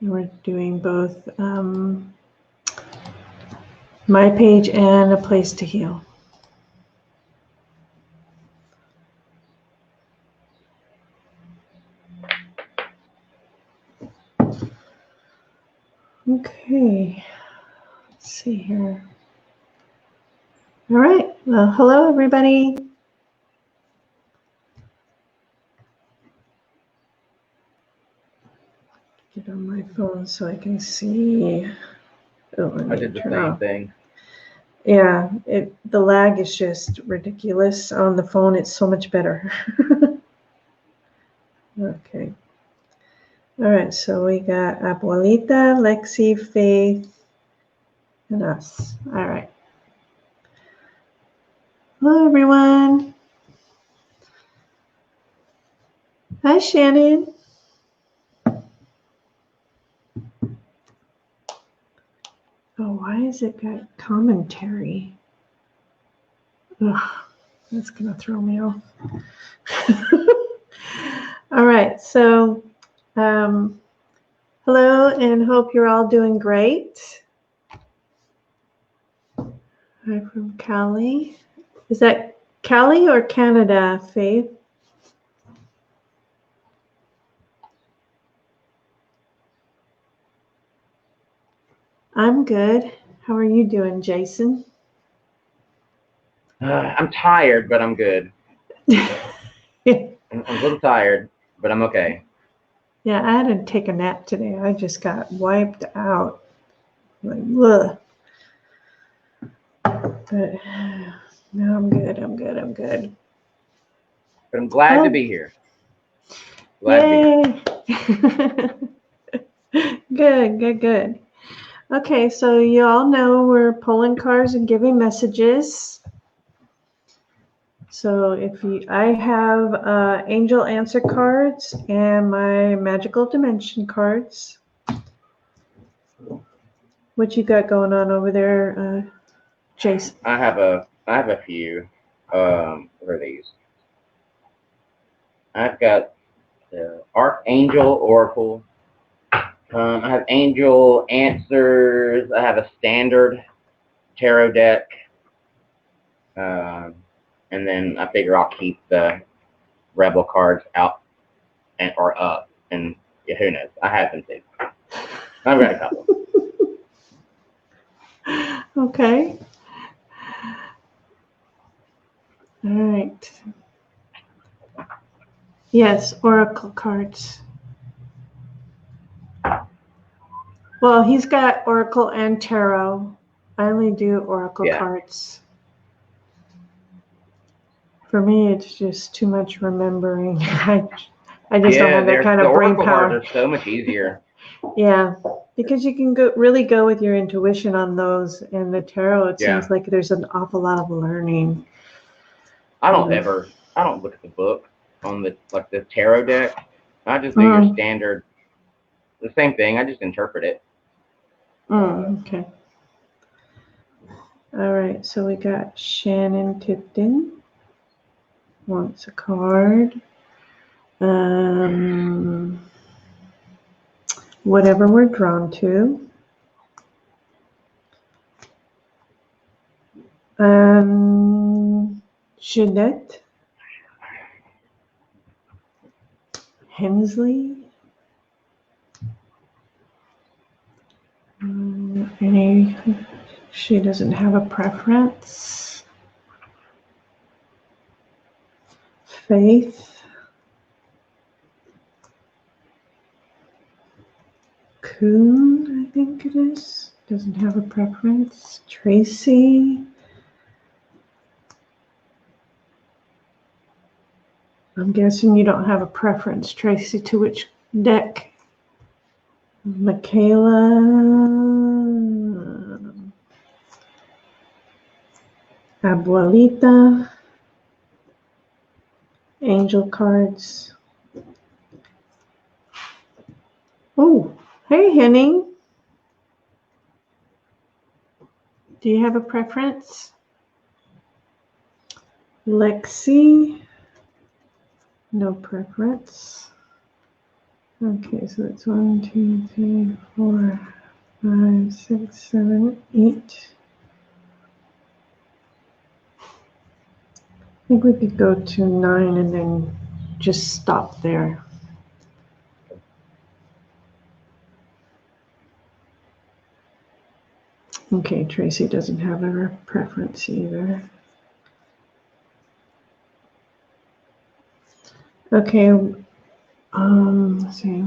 And we're doing both My Page and A Place to Heal. Okay, let's see here. All right, well, hello everybody. Get on my phone so I can see. Oh, I did the same thing. Yeah, the lag is just ridiculous. On the phone, it's so much better. Okay. All right, so we got Abuelita, Lexi, Faith, and us. All right. Hello, everyone. Hi, Shannon. Oh, why has it got commentary? Ugh, that's going to throw me off. All right, so hello, and hope you're all doing great. Hi from Cali. Is that Cali or Canada, Faith? I'm good. How are you doing, Jason? I'm tired, but I'm good. I'm a little tired, but I'm okay. Yeah, I had to take a nap today. I just got wiped out. Like, ugh. But no, I'm good. I'm good. I'm good. But I'm glad to be here. Yay! Good, good, good. Okay, so you all know we're pulling cards and giving messages. So I have angel answer cards and my magical dimension cards. What you got going on over there, Jason? I have a few. What are these? I've got the Archangel Oracle. I have Angel Answers. I have a standard tarot deck. And then I figure I'll keep the Rebel cards out or up. And yeah, who knows? I haven't seen. I've got a couple. Okay. All right. Yes, oracle cards. Well, he's got oracle and tarot. I only do oracle cards. For me, it's just too much remembering. I just don't have that kind of brain power. The oracle cards are so much easier. Yeah, because you can really go with your intuition on those. And the tarot, it seems like there's an awful lot of learning. I don't look at the book on the tarot deck. I just do your standard, the same thing. I just interpret it. Okay. All right, so we got Shannon Tipton wants a card. Whatever we're drawn to. Jeanette Hensley. She doesn't have a preference. Faith. Coon, I think it is. Doesn't have a preference. Tracy. I'm guessing you don't have a preference, Tracy, to which deck. Michaela. Abuelita. Angel cards. Oh, hey, Henning. Do you have a preference? Lexi. No preference. Okay, so it's 1, 2, 3, 4, 5, 6, 7, 8. I think we could go to 9 and then just stop there. Okay, Tracy doesn't have a preference either. Okay, let's see.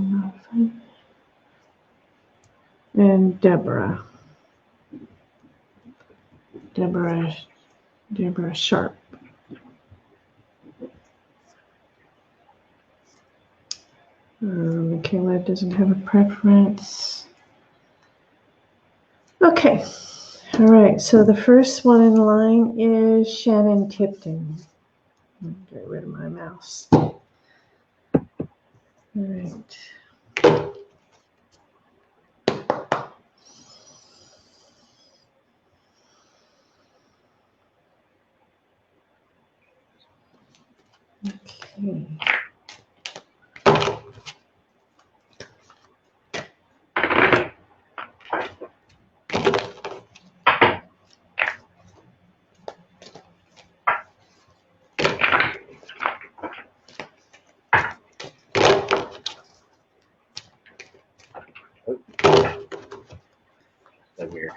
And Deborah Sharp. Michaela doesn't have a preference. Okay, all right, so the first one in line is Shannon Tipton. Get rid of my mouse. All right. Okay. So weird.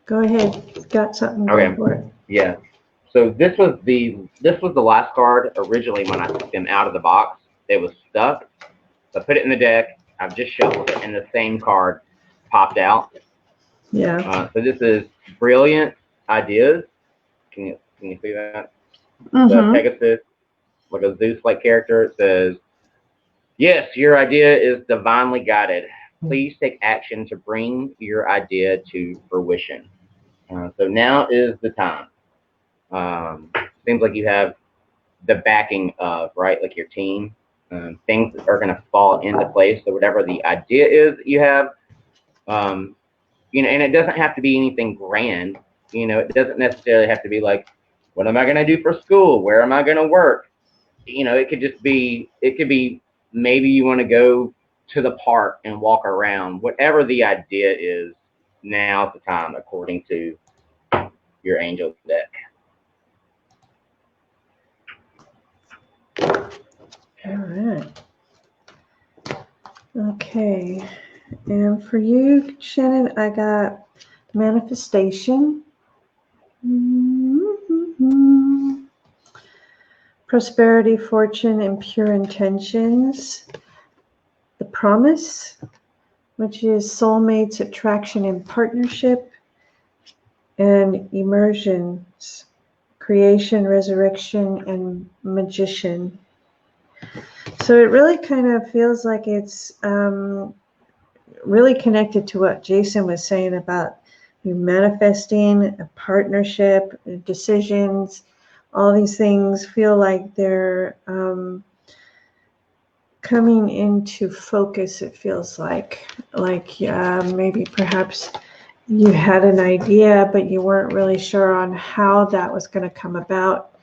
Go ahead. Got something. Okay. Go for it. Yeah. So this was the last card originally when I took them out of the box. It was stuck. So I put it in the deck. I've just shuffled it, and the same card popped out. Yeah. So this is brilliant ideas. Can you see that? Mm-hmm. The Pegasus, like a Zeus-like character. It says, "Yes, your idea is divinely guided. Please take action to bring your idea to fruition." So now is the time. Seems like you have the backing of, right, like your team. Things are going to fall into place. So whatever the idea is that you have, and it doesn't have to be anything grand. It doesn't necessarily have to be like, what am I going to do for school? Where am I going to work? It could be maybe you want to go to the park and walk around. Whatever the idea is, now's the time, according to your angel deck. All right. Okay. And for you, Shannon, I got manifestation. Mm-hmm. Prosperity, fortune, and pure intentions. The promise, which is soulmates, attraction, and partnership. And immersions, creation, resurrection, and magician. So it really kind of feels like it's really connected to what Jason was saying about you manifesting a partnership, decisions. All these things feel like they're coming into focus. It feels like maybe perhaps you had an idea, but you weren't really sure on how that was going to come about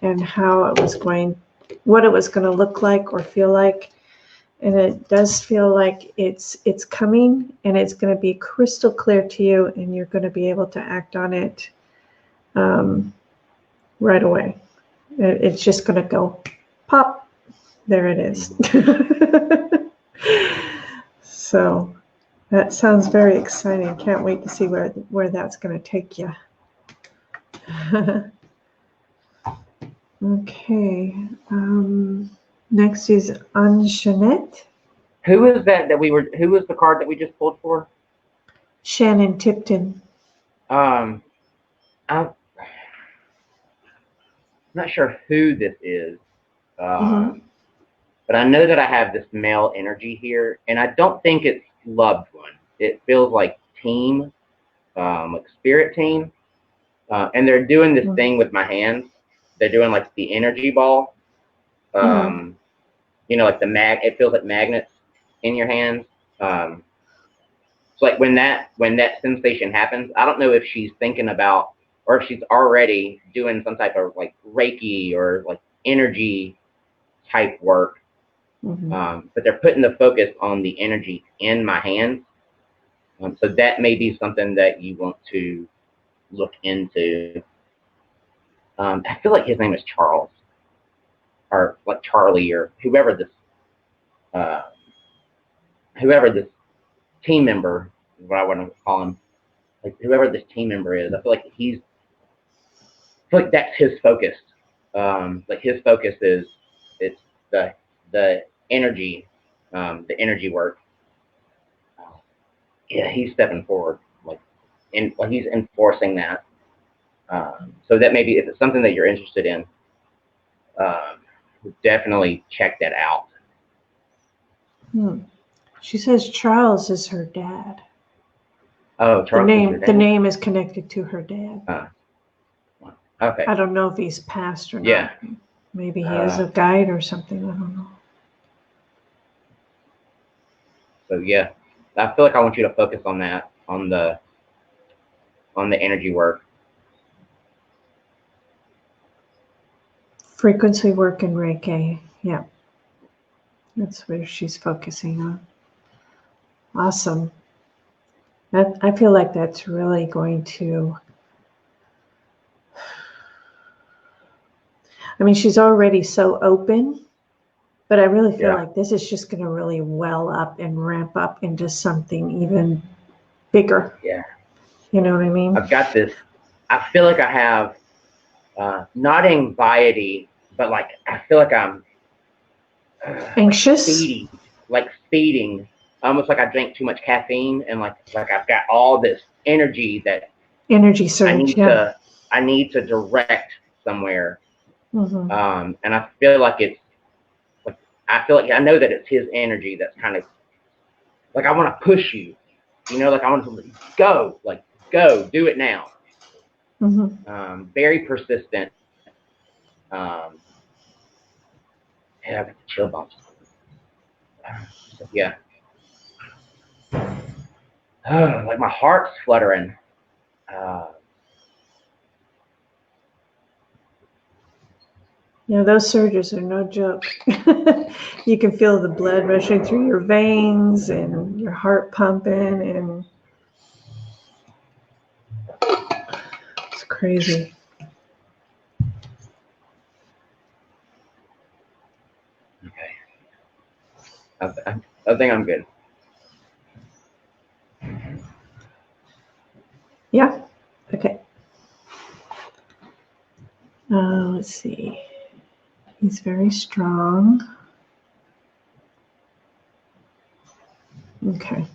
and what it was going to look like or feel like. And it does feel like it's coming, and it's going to be crystal clear to you, and you're going to be able to act on it right away. It's just going to go pop. There it is. So that sounds very exciting. Can't wait to see where that's going to take you. Okay. Next is Anjanette. Who is that who was the card that we just pulled for? Shannon Tipton. I'm not sure who this is. But I know that I have this male energy here, and I don't think it's loved one. It feels like team, like spirit team. And they're doing this thing with my hands. They're doing like the energy ball. Like it feels like magnets in your hands. So like when that sensation happens, I don't know if she's thinking about, or if she's already doing some type of like Reiki or like energy type work. Mm-hmm. But they're putting the focus on the energy in my hands. So that may be something that you want to look into. I feel like his name is Charles, or like Charlie, or whoever this team member, what I want to call him, like whoever this team member is. I feel like that's his focus. Like his focus is it's the energy, the energy work. Yeah, he's stepping forward, he's enforcing that. So that maybe if it's something that you're interested in, definitely check that out. She says Charles is her dad. Oh, Charles is your dad? The name is connected to her dad. Okay. I don't know if he's passed or not. Yeah. Maybe he is a guide or something. I don't know. So yeah, I feel like I want you to focus on that, on the energy work. Frequency work and Reiki. Yeah. That's where she's focusing on. Awesome. I feel like that's really going to, I mean, she's already so open, but I really feel like this is just going to really well up and ramp up into something even bigger. Yeah. You know what I mean? I've got this, I feel like I have, not anxiety, but like, I feel like I'm anxious, speeding, almost like I drank too much caffeine, and like I've got all this energy that energy surge. I need to direct somewhere. Mm-hmm. And I feel like I know that it's his energy that's kind of like, I want to push you, like I want to go, do it now. Mm-hmm. Very persistent. Yeah, I got the chill bumps. So, yeah. Like my heart's fluttering. Those surges are no joke. You can feel the blood rushing through your veins and your heart pumping, and it's crazy. Okay. I think I'm good. Yeah. Okay. Let's see. He's very strong. Okay.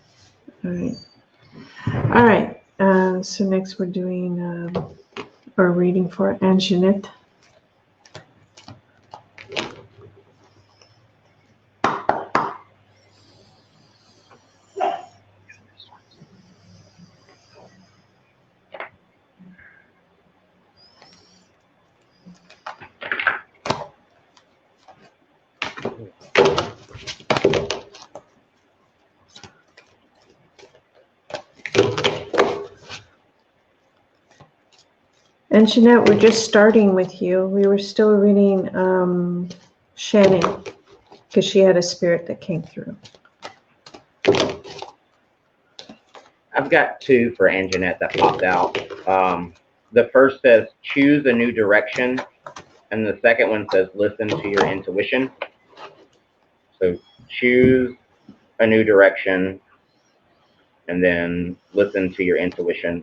All right. All right. So next we're doing our reading for Anjanette. And Jeanette, we're just starting with you. We were still reading Shannon because she had a spirit that came through. I've got two for Anjanette that popped out. The first says, choose a new direction. And the second one says, listen to your intuition. So choose a new direction and then listen to your intuition.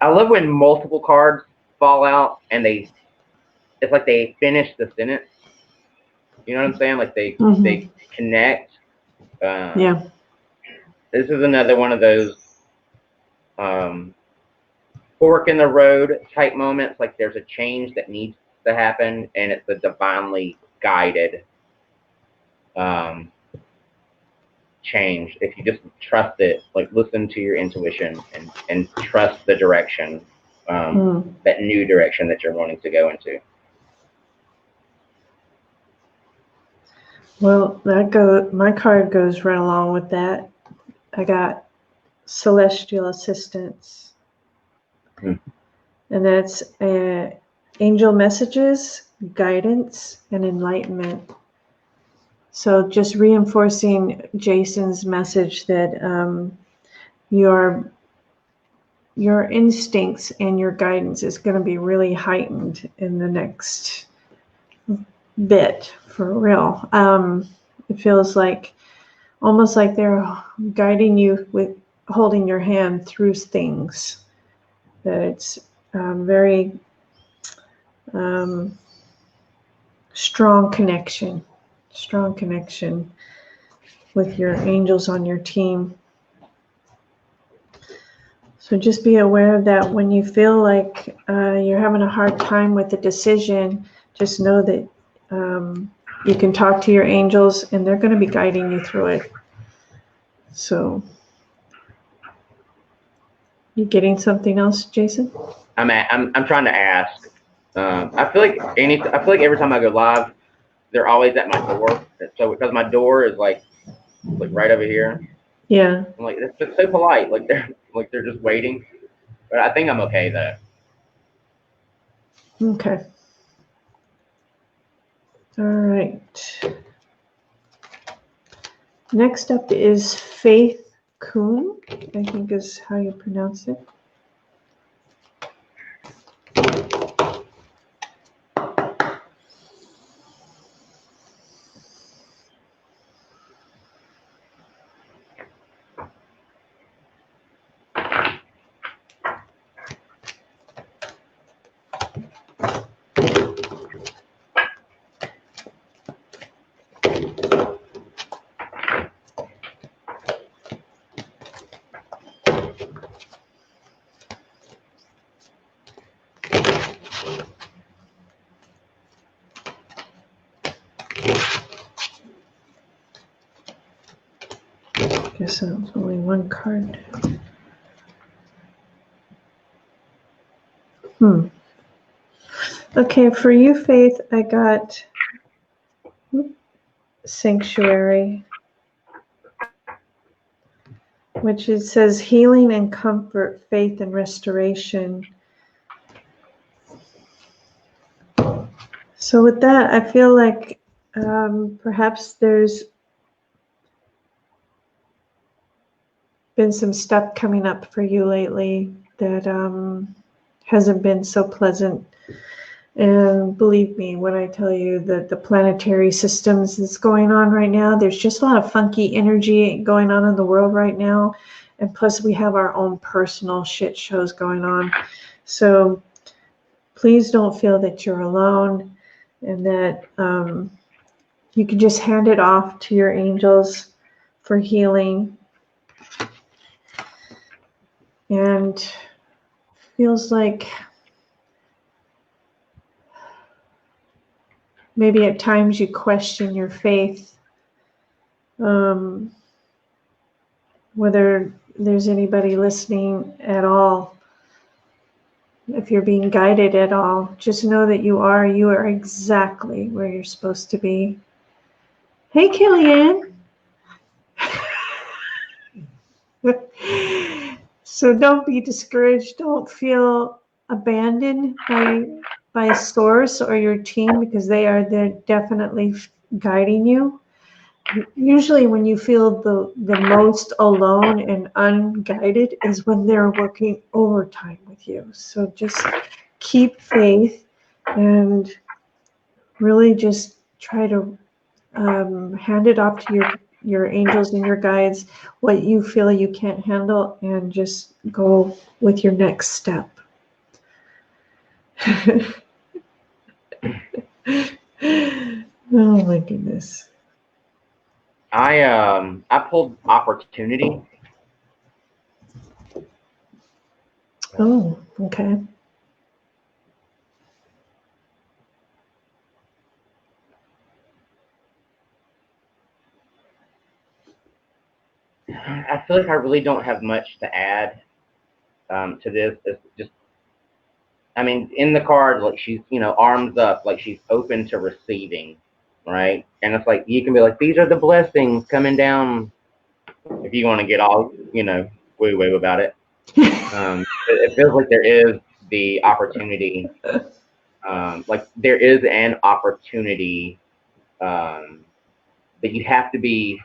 I love when multiple cards fall out and it's like they finish the sentence. You know what I'm saying? Like they connect. Yeah. This is another one of those fork in the road type moments. Like there's a change that needs to happen, and it's a divinely guided change. If you just trust it, like listen to your intuition and trust the direction, that new direction that you're wanting to go into. Well, my card goes right along with that. I got celestial assistance. And that's angel messages guidance, and enlightenment. So just reinforcing Jason's message that your instincts and your guidance is going to be really heightened in the next bit, for real. It feels like almost like they're guiding you with holding your hand through things. That it's very strong connection with your angels on your team. So just be aware of that. When you feel like you're having a hard time with the decision, just know that you can talk to your angels and they're going to be guiding you through it. So, you getting something else, Jason? I'm trying to ask. I feel like every time I go live, they're always at my door. So because my door is like right over here. Yeah. I'm like, it's just so polite. Like they're just waiting. But I think I'm okay though. Okay. All right. Next up is Faith Kuhn, I think is how you pronounce it. Guess there's only one card. Okay, for you, Faith, I got Sanctuary, which it says healing and comfort, faith and restoration. So with that, I feel like perhaps there's been some stuff coming up for you lately that hasn't been so pleasant. And believe me when I tell you that the planetary systems that's going on right now, there's just a lot of funky energy going on in the world right now. And plus we have our own personal shit shows going on. So please don't feel that you're alone and that you can just hand it off to your angels for healing. And feels like maybe at times you question your faith, whether there's anybody listening at all, if you're being guided at all. Just know that you are exactly where you're supposed to be. Hey, Kellyanne. So don't be discouraged. Don't feel abandoned by source or your team, because they're definitely guiding you. Usually when you feel the most alone and unguided is when they're working overtime with you. So just keep faith and really just try to hand it off to your angels and your guides, what you feel you can't handle, and just go with your next step. Oh my goodness. I pulled opportunity. Oh, okay. I feel like I really don't have much to add to this. It's just, I mean, in the card, like she's, arms up, like she's open to receiving, right? And it's like, you can be like, these are the blessings coming down, if you want to get all, woo-woo about it. It feels like there is the opportunity Like there is an opportunity, but you have to be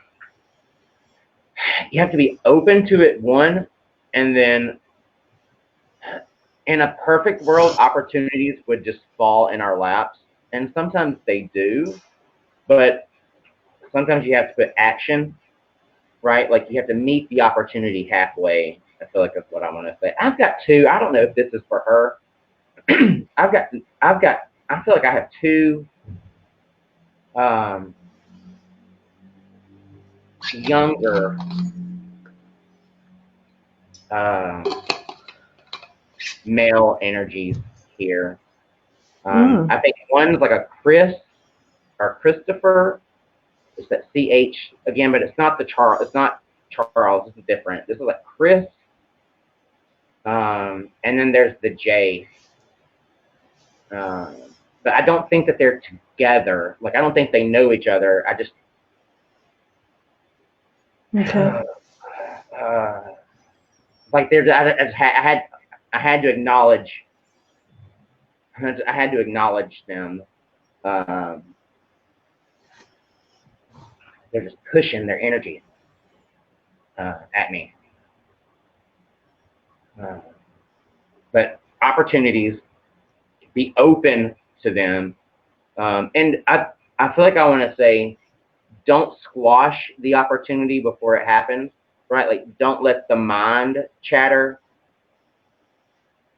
open to it, one, and then in a perfect world, opportunities would just fall in our laps, and sometimes they do, but sometimes you have to put action, right? Like you have to meet the opportunity halfway. I feel like that's what I want to say. I've got two. I don't know if this is for her. I feel like I have two younger male energies here. I think one's like a Chris or Christopher. It's that CH again, but it's not the Charles. It's not Charles. This is different. This is like Chris. And then there's the J. But I don't think that they're together. Like I don't think they know each other. I just like there's I had to acknowledge them. They're just pushing their energy at me. But opportunities, be open to them. And I feel like I want to say, don't squash the opportunity before it happens, right? Like don't let the mind chatter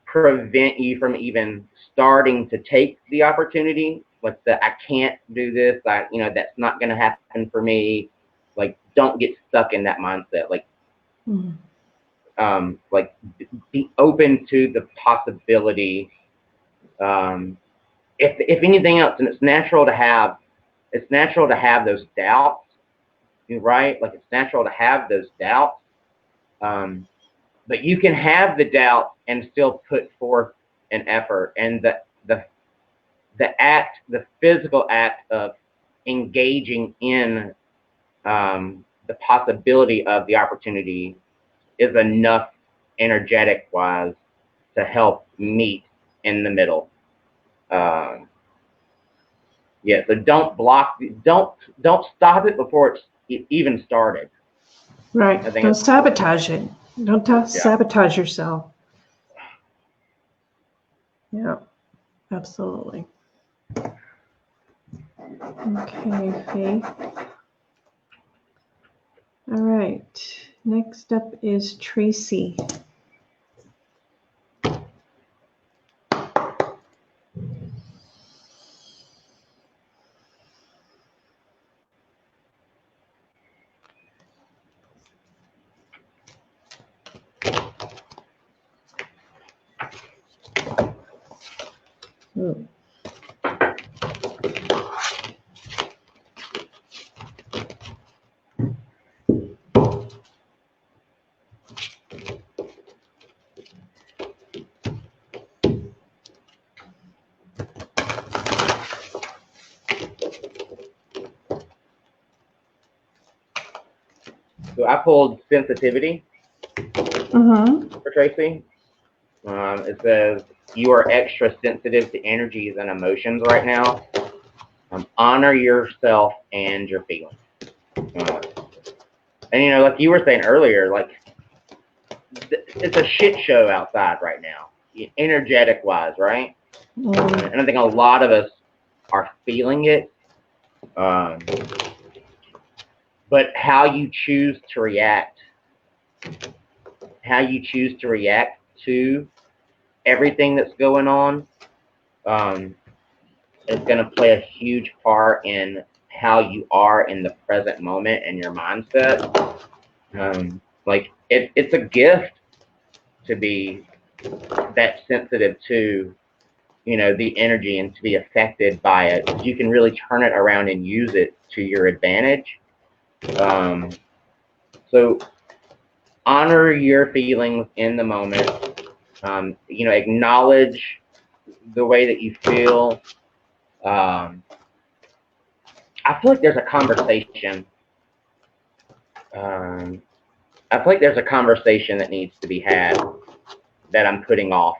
prevent you from even starting to take the opportunity. Like I can't do this. That's not going to happen for me. Like don't get stuck in that mindset. Like, like be open to the possibility. If anything else, and it's natural to have those doubts, right? Like it's natural to have those doubts. But you can have the doubt and still put forth an effort, and the physical act of engaging in the possibility of the opportunity is enough energetic wise to help meet in the middle. So don't stop it before it's even started. Right. Don't sabotage it. Don't sabotage yourself. Yeah, absolutely. Okay, Faith. All right. Next up is Tracy. Ooh. So I pulled sensitivity for Tracy. It says you are extra sensitive to energies and emotions right now. Honor yourself and your feelings. And like you were saying earlier, like it's a shit show outside right now, energetic wise, right? And I think a lot of us are feeling it. But how you choose to react to everything that's going on is going to play a huge part in how you are in the present moment and your mindset. Like it's a gift to be that sensitive to the energy and to be affected by it. You can really turn it around and use it to your advantage. So honor your feelings in the moment. Acknowledge the way that you feel. I feel like there's a conversation. That needs to be had that I'm putting off.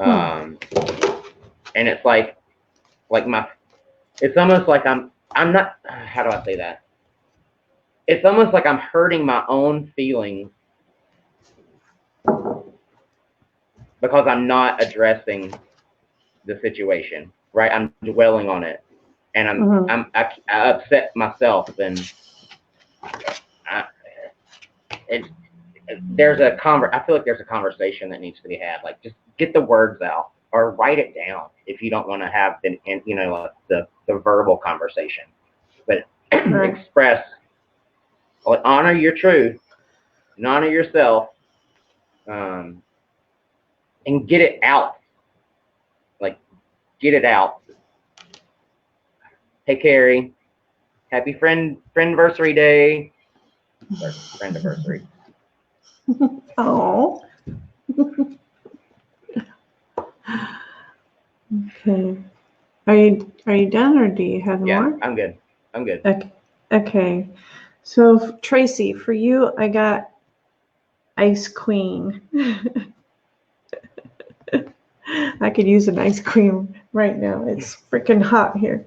And it's like it's almost like I'm not, how do I say that? It's almost like I'm hurting my own feelings because I'm not addressing the situation, right? I'm dwelling on it, and I upset myself, and I feel like there's a conversation that needs to be had. Like, just get the words out or write it down if you don't want to have the verbal conversation, but express, like, honor your truth and honor yourself, and get it out. Like, get it out. Hey, Carrie, happy friendiversary day. Or friendiversary. Oh. Okay. Are you done, or do you have more? Yeah, I'm good. Okay. So Tracy, for you, I got Ice Queen. I could use an ice cream right now. It's freaking hot here.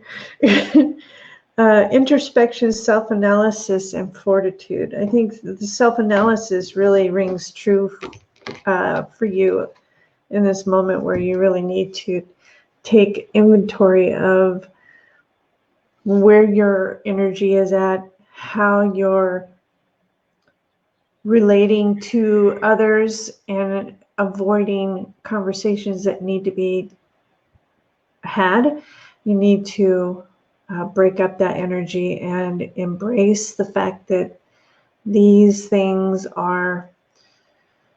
Introspection, self-analysis, and fortitude. I think the self-analysis really rings true for you in this moment where you really need to take inventory of where your energy is at, how you're relating to others, and avoiding conversations that need to be had. You need to break up that energy and embrace the fact that these things are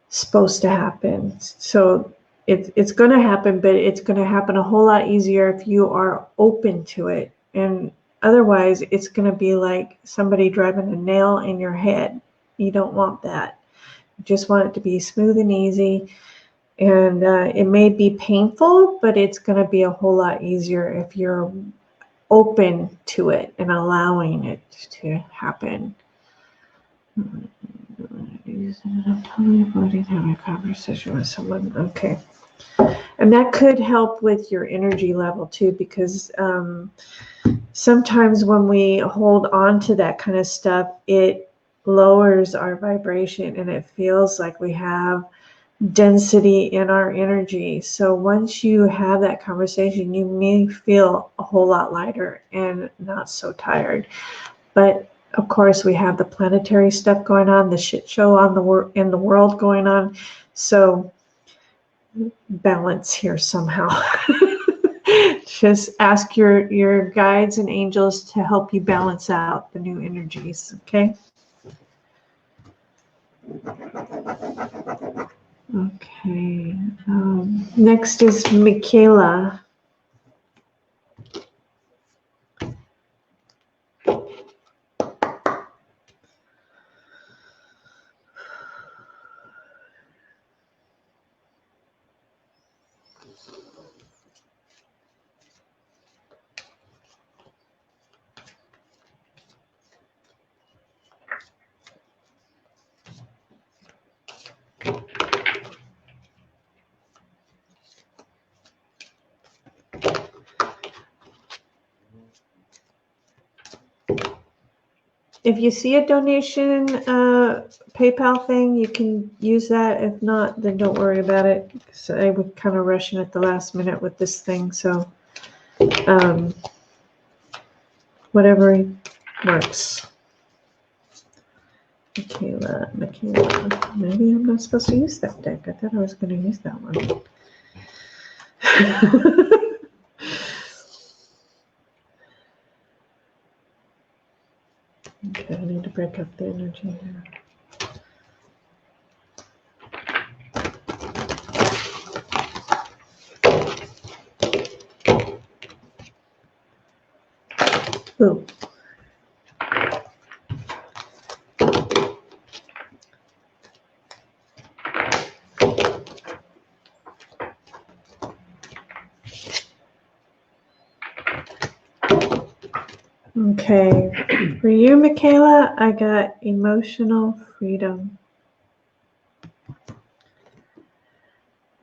supposed to happen. So it's going to happen, but it's going to happen a whole lot easier if you are open to it. And otherwise, it's going to be like somebody driving a nail in your head. You don't want that. You just want it to be smooth and easy. And it may be painful, but it's going to be a whole lot easier if you're open to it and allowing it to happen. I'm totally avoiding having a conversation with someone. Okay. And that could help with your energy level too, because sometimes when we hold on to that kind of stuff, it lowers our vibration and it feels like we have density in our energy. So once you have that conversation, you may feel a whole lot lighter and not so tired. But of course, we have the planetary stuff going on, the shit show in the world going on. So balance here somehow. Just ask your guides and angels to help you balance out the new energies. Okay. Okay. Next is Michaela. If you see a donation PayPal thing, you can use that. If not, then don't worry about it. So I was kind of rushing at the last minute with this thing. So whatever works. Michaela. Maybe I'm not supposed to use that deck. I thought I was going to use that one. Okay, I need to break up the energy here. Ooh. Okay, for you, Michaela, I got emotional freedom.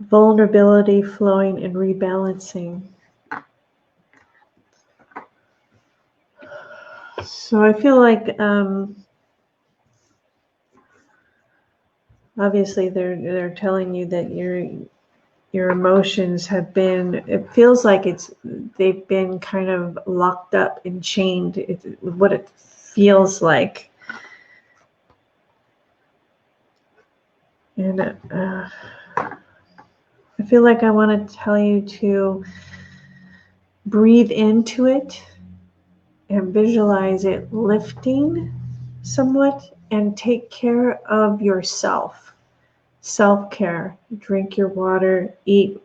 vulnerability flowing and rebalancing. So I feel like obviously they're telling you that your emotions have been, it feels like they've been kind of locked up and chained. It's what it feels like. And I feel like I want to tell you to breathe into it and visualize it lifting somewhat, and take care of yourself. Self-care. Drink your water, eat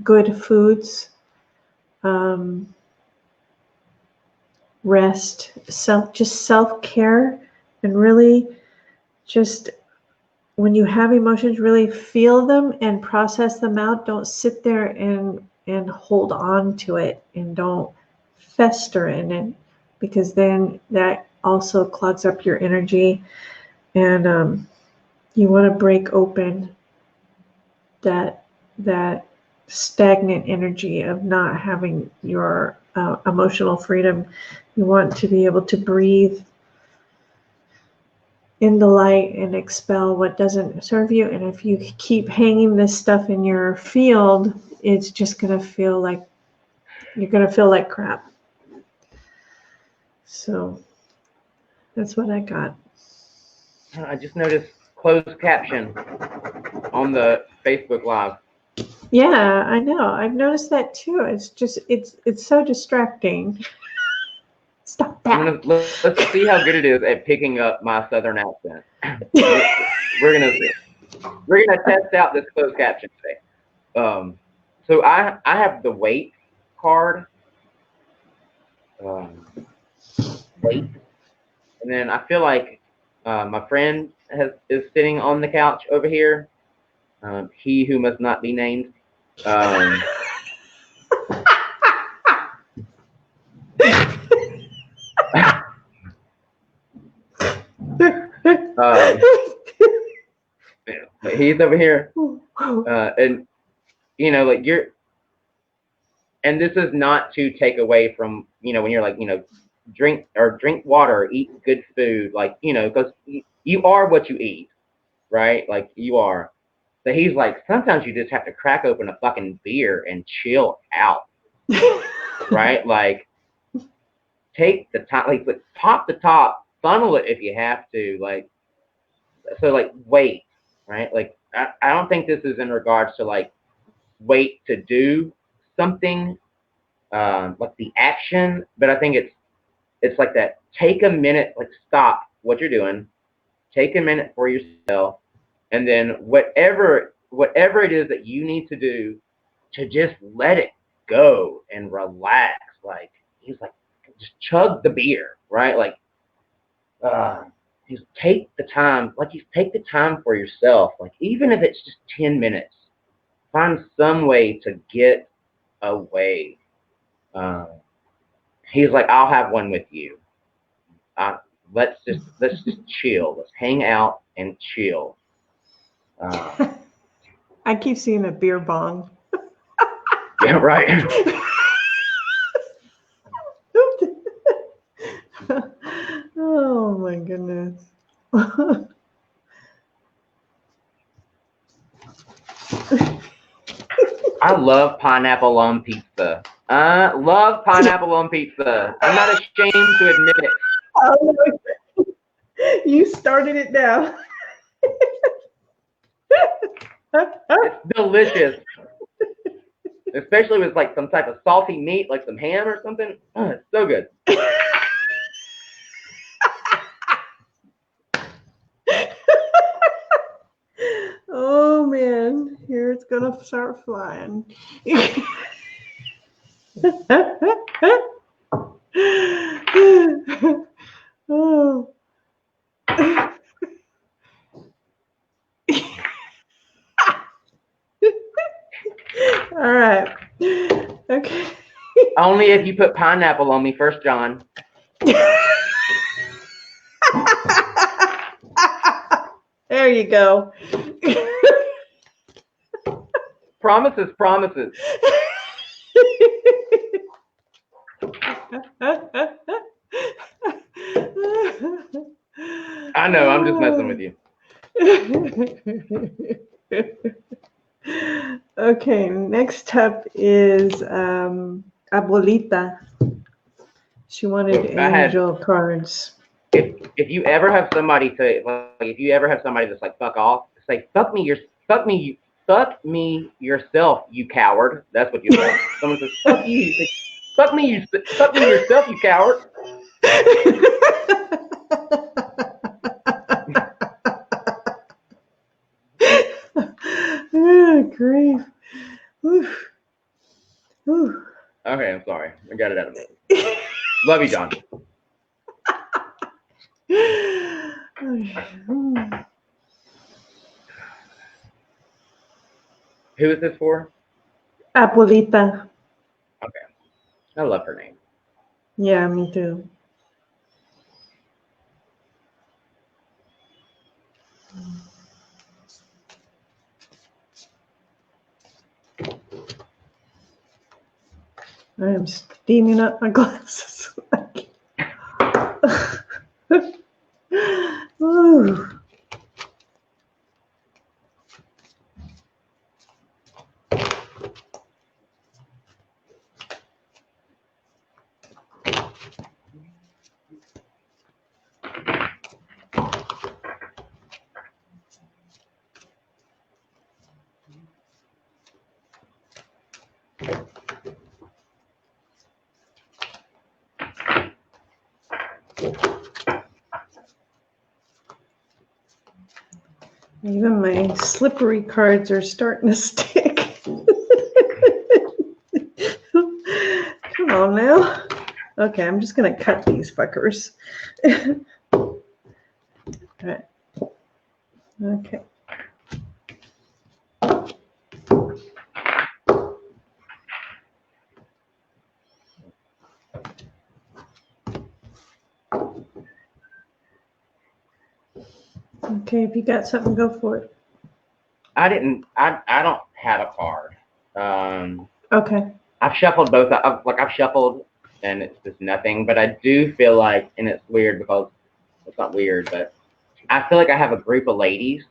good foods, rest, just self-care, and really just when you have emotions, really feel them and process them out. Don't sit there and hold on to it, and don't fester in it, because then that also clogs up your energy, and you want to break open that stagnant energy of not having your emotional freedom. You want to be able to breathe in the light and expel what doesn't serve you. And if you keep hanging this stuff in your field, it's just going to feel like you're going to feel like crap. So that's what I got. I just noticed closed caption on the Facebook Live. Yeah, I know. I've noticed that too. It's just it's so distracting. Stop that. Let's see how good it is at picking up my Southern accent. we're gonna test out this closed caption today. So I have the weight card. Weight, and then I feel like my friend is sitting on the couch over here. He who must not be named. He's over here, and you know, like and this is not to take away from, you know, when you're like, you know, drink water, eat good food, like, you know, because you are what you eat, right? Like you are. So he's like, sometimes you just have to crack open a fucking beer and chill out, right? Like, take the time, like pop the top, funnel it if you have to, like, so like wait, right? Like I don't think this is in regards to like wait to do something, like the action, but I think it's like that. Take a minute, like stop what you're doing, take a minute for yourself, and then whatever it is that you need to do to just let it go and relax. Like he's like, just chug the beer, right? Like just take the time, like you take the time for yourself, like even if it's just 10 minutes, find some way to get away. He's like, I'll have one with you. Let's just chill. Let's hang out and chill. I keep seeing a beer bong. Yeah, right. Oh my goodness. I love pineapple on pizza. Love pineapple on pizza. I'm not ashamed to admit it. Oh, no. You started it now. It's delicious. Especially with like some type of salty meat, like some ham or something. Oh, it's so good. Oh man, here it's gonna start flying. Oh. All right. Okay. Only if you put pineapple on me, 1 John. There you go. Promises, promises. I know, I'm just messing with you. Okay, next up is Abuelita. She wanted Look, angel cards. If you ever have somebody say, like, if you ever have somebody that's like, fuck off, say, fuck me yourself, you coward. That's what you say. Someone says, fuck you. You say, fuck me yourself, you coward. Oh, grief. Oof. Oof. Okay, I'm sorry. I got it out of me. Love you, John. Who is this for? Abuelita. Okay. I love her name. Yeah, me too. I am steaming up my glasses. Ooh. Even my slippery cards are starting to stick. Come on now. Okay, I'm just going to cut these fuckers. All right. Okay. Okay, if you got something, go for it. I don't have a card. Okay. I've shuffled both. I've shuffled and it's just nothing. But I do feel like, and it's weird because it's not weird, but I feel like I have a group of ladies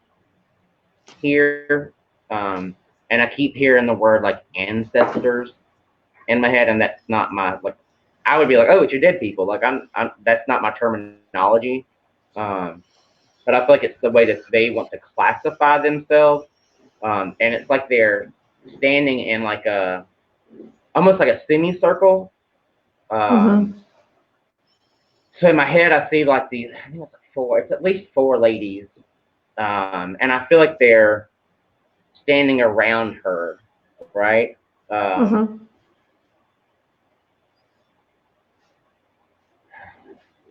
here, and I keep hearing the word like ancestors in my head, and that's not my like. I would be like, oh, it's your dead people. Like I'm that's not my terminology. But I feel like it's the way that they want to classify themselves, and it's like they're standing in like a almost like a semicircle. So in my head, I see like these. I think it's like four. It's at least four ladies, and I feel like they're standing around her, right? I'm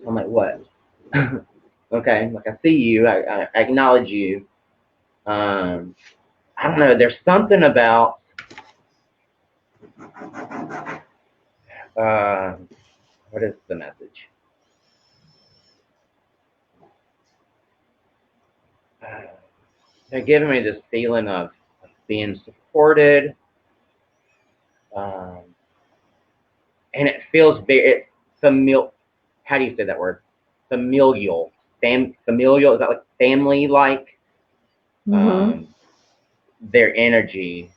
like, what? Okay, like I see you. I acknowledge you. I don't know. There's something about. What is the message? They're giving me this feeling of being supported, and it feels very familial. How do you say that word? Familial. Familial, is that like family-like? Their energy.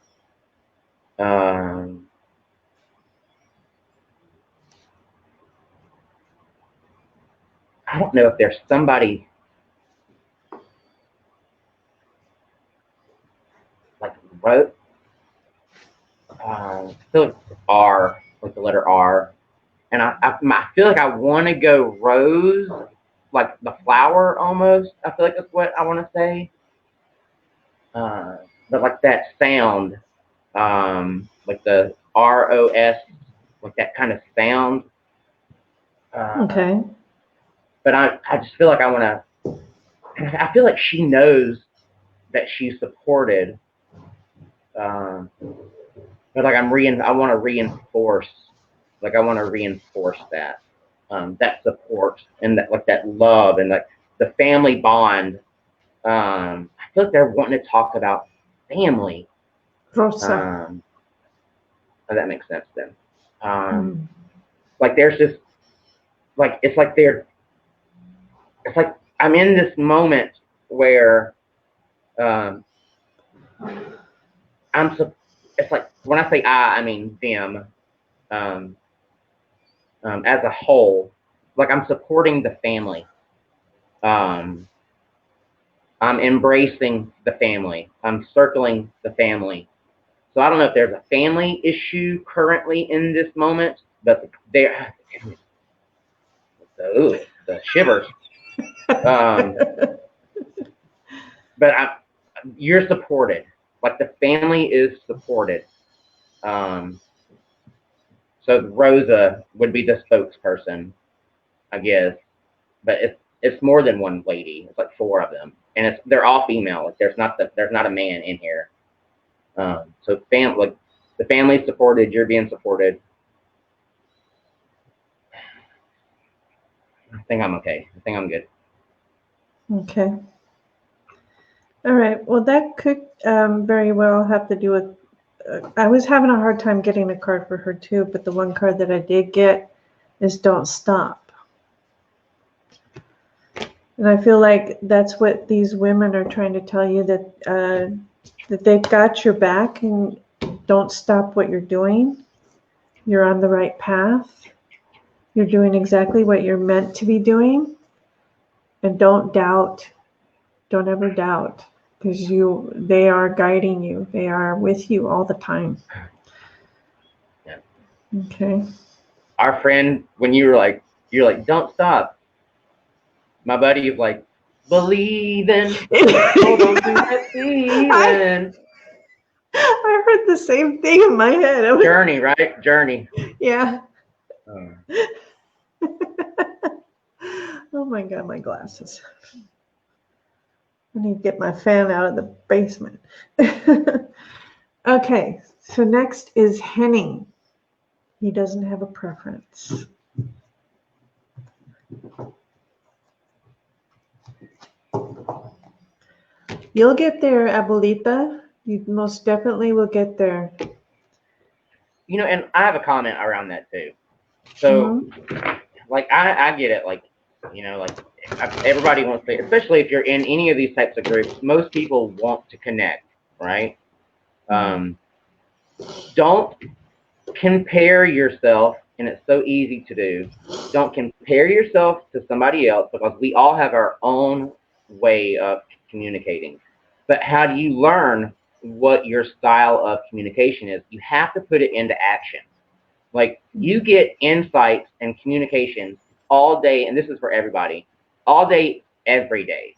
I don't know if there's somebody like wrote. I feel like it's R, with the letter R, and I feel like I want to go rose, like the flower almost. I feel like that's what I want to say. But like that sound, like the ROS, like that kind of sound. Okay. But I just feel like I want to. I feel like she knows that she's supported. But like I want to reinforce. Like I want to reinforce that. That support and that like that love and like the family bond. I feel like they're wanting to talk about family. Rosa. Oh, that makes sense then. Mm. Like there's just like it's like I'm in this moment where it's like when I say I mean them, as a whole. Like I'm supporting the family. I'm embracing the family. I'm circling the family. So I don't know if there's a family issue currently in this moment, but there, the shivers. But you're supported. Like the family is supported. So Rosa would be the spokesperson, I guess. But it's more than one lady. It's like 4 of them, and they're all female. Like there's not a man in here. So like the family's supported. You're being supported. I think I'm okay. I think I'm good. Okay. All right. Well, that could very well have to do with. I was having a hard time getting a card for her too, but the one card that I did get is "Don't Stop," and I feel like that's what these women are trying to tell you, that they've got your back and don't stop what you're doing. You're on the right path. You're doing exactly what you're meant to be doing, and don't doubt. Don't ever doubt, because they are guiding you. They are with you all the time. Yeah. Okay. Our friend, when you're like, don't stop. My buddy was like, believing, hold on to that feeling. I heard the same thing in my head. Journey, right? Journey. Yeah. Oh my God, my glasses. I need to get my fan out of the basement. Okay, so next is Henning. He doesn't have a preference. You'll get there, Abuelita. You most definitely will get there. You know, and I have a comment around that too. So, like, I get it. Like, you know, like everybody wants to, especially if you're in any of these types of groups, most people want to connect, right? Don't compare yourself, and it's so easy to do. Don't compare yourself to somebody else, because we all have our own way of communicating. But how do you learn what your style of communication is? You have to put it into action. Like you get insights and communications all day, and this is for everybody, all day, every day.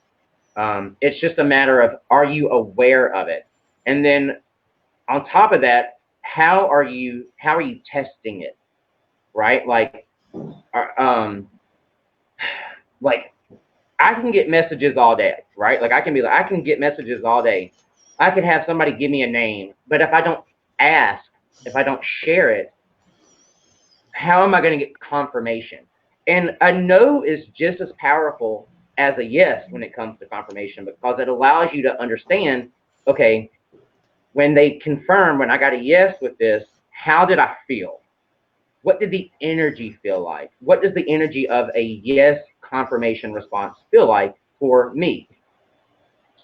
It's just a matter of, are you aware of it? And then on top of that, how are you testing it, right? Like I can get messages all day, right? Like I can get messages all day. I could have somebody give me a name, but if I don't ask, if I don't share it, how am I going to get confirmation? And a no is just as powerful as a yes when it comes to confirmation, because it allows you to understand, okay, when they confirm, when I got a yes with this, how did I feel? What did the energy feel like? What does the energy of a yes confirmation response feel like for me?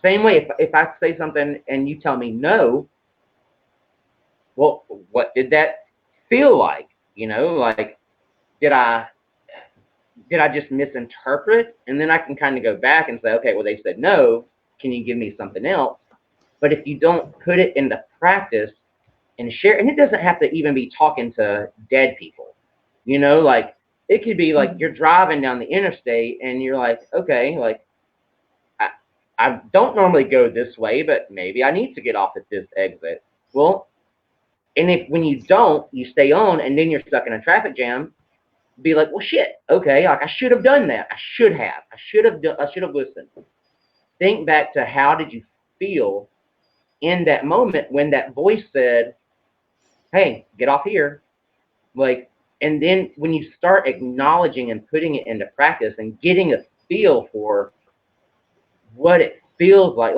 Same way, if I say something and you tell me no, well, what did that feel like? You know, like, did I just misinterpret? And then I can kind of go back and say, okay, well, they said no. Can you give me something else? But if you don't put it into practice and share, and it doesn't have to even be talking to dead people, you know, like it could be like you're driving down the interstate and you're like, okay, like I don't normally go this way, but maybe I need to get off at this exit. Well, and if when you don't, you stay on and then you're stuck in a traffic jam, be like, well, shit, okay, like I should have done that. I should have listened. Think back to, how did you feel in that moment when that voice said, hey, get off here? Like, and then when you start acknowledging and putting it into practice and getting a feel for what it feels like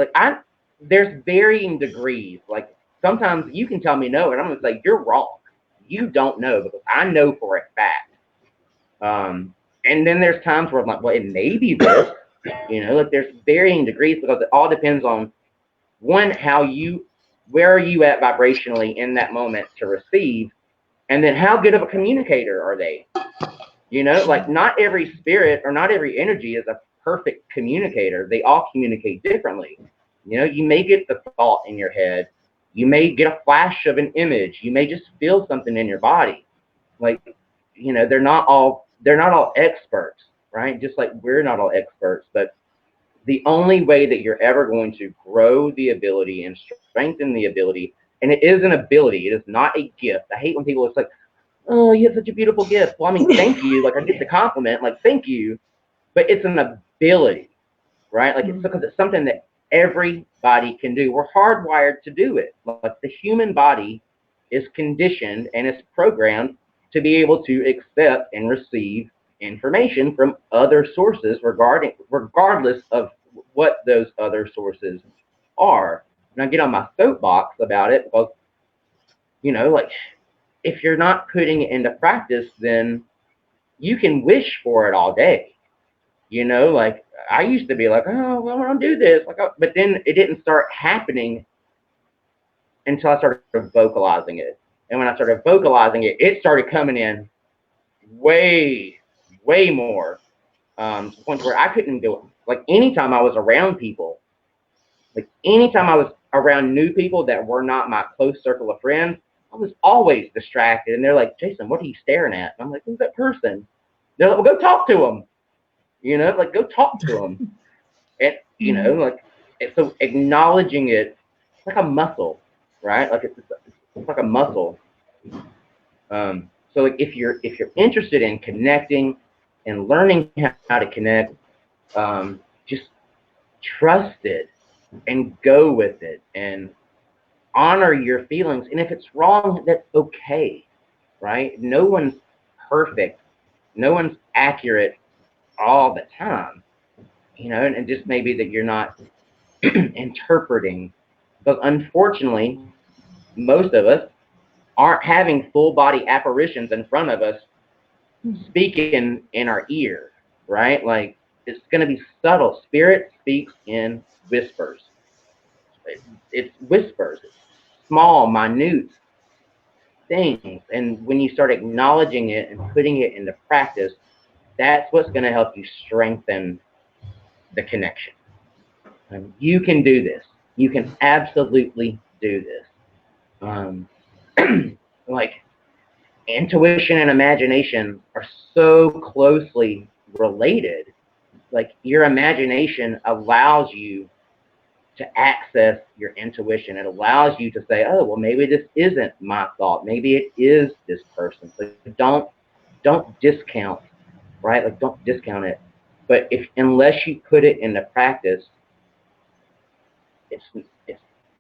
there's varying degrees. Like sometimes you can tell me no, and I'm going to say, you're wrong. You don't know, because I know for a fact. And then there's times where I'm like, well, it may be this, like there's varying degrees, because it all depends on, one, where are you at vibrationally in that moment to receive, and then how good of a communicator are they? Like not every spirit or not every energy is a perfect communicator. They all communicate differently. You may get the thought in your head. You may get a flash of an image. You may just feel something in your body. Like, they're not all experts, right? Just like we're not all experts, but the only way that you're ever going to grow the ability and strengthen the ability, and it is an ability, it is not a gift. I hate when people, it's like, oh, you have such a beautiful gift. Well, I mean, thank you. Like, I get the compliment, like, thank you. But it's an ability, right? Like, it's because it's something that everybody can do. We're hardwired to do it. Like, the human body is conditioned and is programmed to be able to accept and receive information from other sources, regardless of what those other sources are. And I get on my soapbox about it because, like, if you're not putting it into practice, then you can wish for it all day. Like I used to be like, oh, well, I don't do this. But then it didn't start happening until I started vocalizing it. And when I started vocalizing it, it started coming in way, way more. To the point where I couldn't do it. Like anytime I was around people, like anytime I was around new people that were not my close circle of friends, I was always distracted. And they're like, Jason, what are you staring at? And I'm like, who's that person? They're like, well, go talk to them. Like go talk to them. And, like, so acknowledging it, it's like a muscle, right? Like it's like a muscle. So like if you're interested in connecting and learning how to connect, just trust it and go with it and honor your feelings. And if it's wrong, that's okay, right? No one's perfect. No one's accurate all the time, and just maybe that you're not interpreting. But unfortunately, most of us aren't having full body apparitions in front of us speaking in our ear, right? Like it's going to be subtle. Spirit speaks in whispers. It's whispers. It's small, minute things. And when you start acknowledging it and putting it into practice, that's what's going to help you strengthen the connection. You can do this. You can absolutely do this. Like intuition and imagination are so closely related. Like your imagination allows you to access your intuition. It allows you to say, oh, well, maybe this isn't my thought. Maybe it is this person. So don't discount, right? Like don't discount it. But unless you put it into practice, it's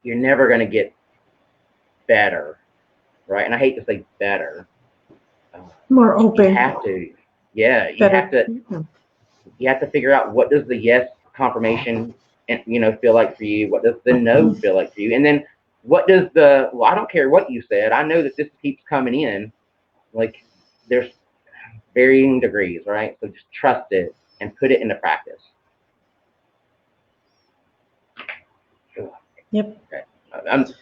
you're never going to get better, right? And I hate to say better. More open. You have to, you have to figure out, what does the yes confirmation feel like for you? What does the no feel like for you? And then what does I don't care what you said. I know that this keeps coming in. Like there's varying degrees, right? So just trust it and put it into practice. Yep. Okay.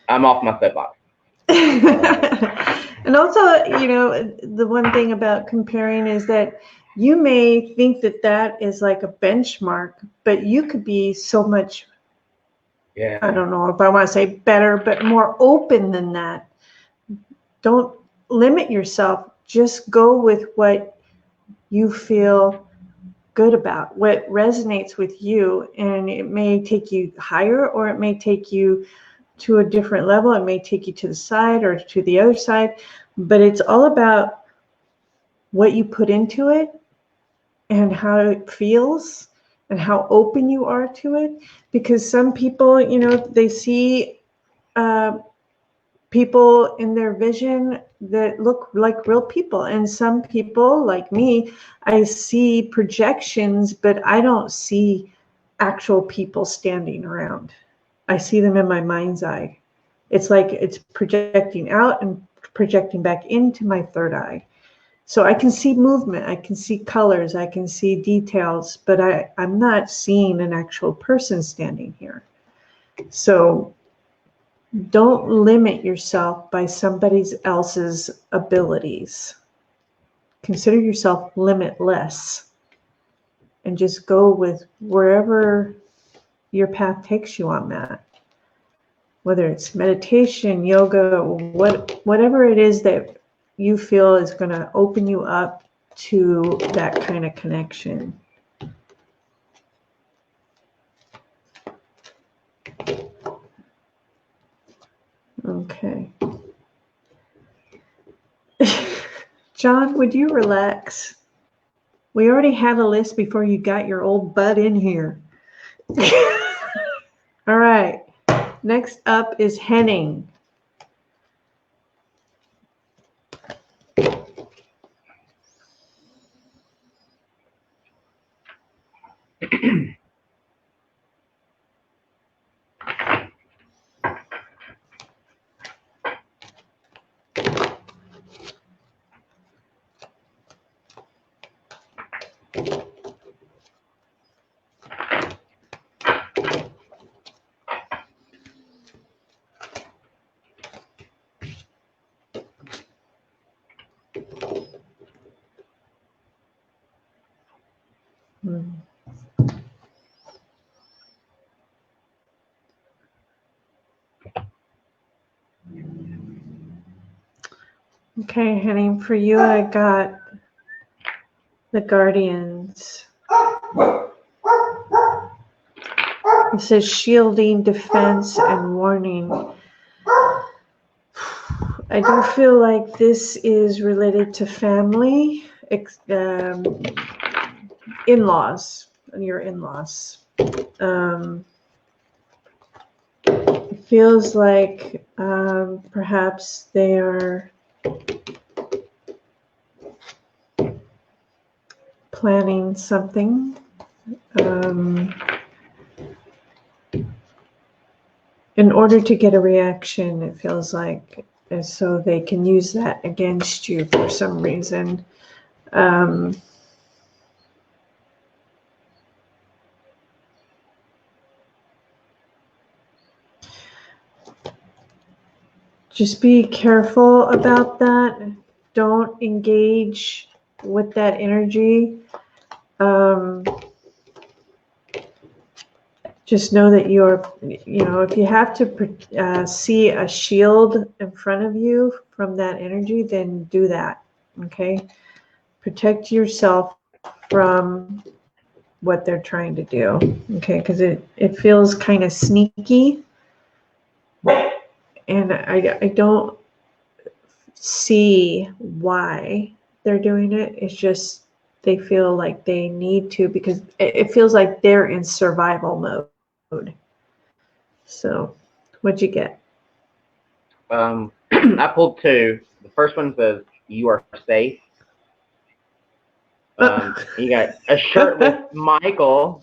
I'm off my soapbox. And also, the one thing about comparing is that you may think that is like a benchmark, but you could be so much, I don't know if I want to say better, but more open than that. Don't limit yourself. Just go with what you feel good about, what resonates with you. And it may take you higher, or it may take you to a different level. It may take you to the side or to the other side, but it's all about what you put into it and how it feels and how open you are to it. Because some people, they see people in their vision that look like real people. And some people, like me, I see projections, but I don't see actual people standing around. I see them in my mind's eye. It's like it's projecting out and projecting back into my third eye. So I can see movement, I can see colors, I can see details, but I'm not seeing an actual person standing here. So don't limit yourself by somebody else's abilities. Consider yourself limitless and just go with wherever your path takes you on that. Whether it's meditation, yoga, whatever it is that you feel is going to open you up to that kind of connection. Okay. John, would you relax? We already had a list before you got your old butt in here. All right. Next up is Henning. Okay, Henning, for you, I got the Guardians. It says shielding, defense, and warning. I do feel like this is related to family, in-laws, your in-laws. It feels like perhaps they are planning something. In order to get a reaction, it feels like, so they can use that against you for some reason. Just be careful about that. Don't engage with that energy. Just know that if you have to see a shield in front of you from that energy, then do that, okay? Protect yourself from what they're trying to do, okay? Because it feels kind of sneaky, and I don't see why they're doing it. It's just they feel like they need to, because it feels like they're in survival mode. So, what'd you get? I pulled two. The first one says, "You are safe." You got a shirtless Michael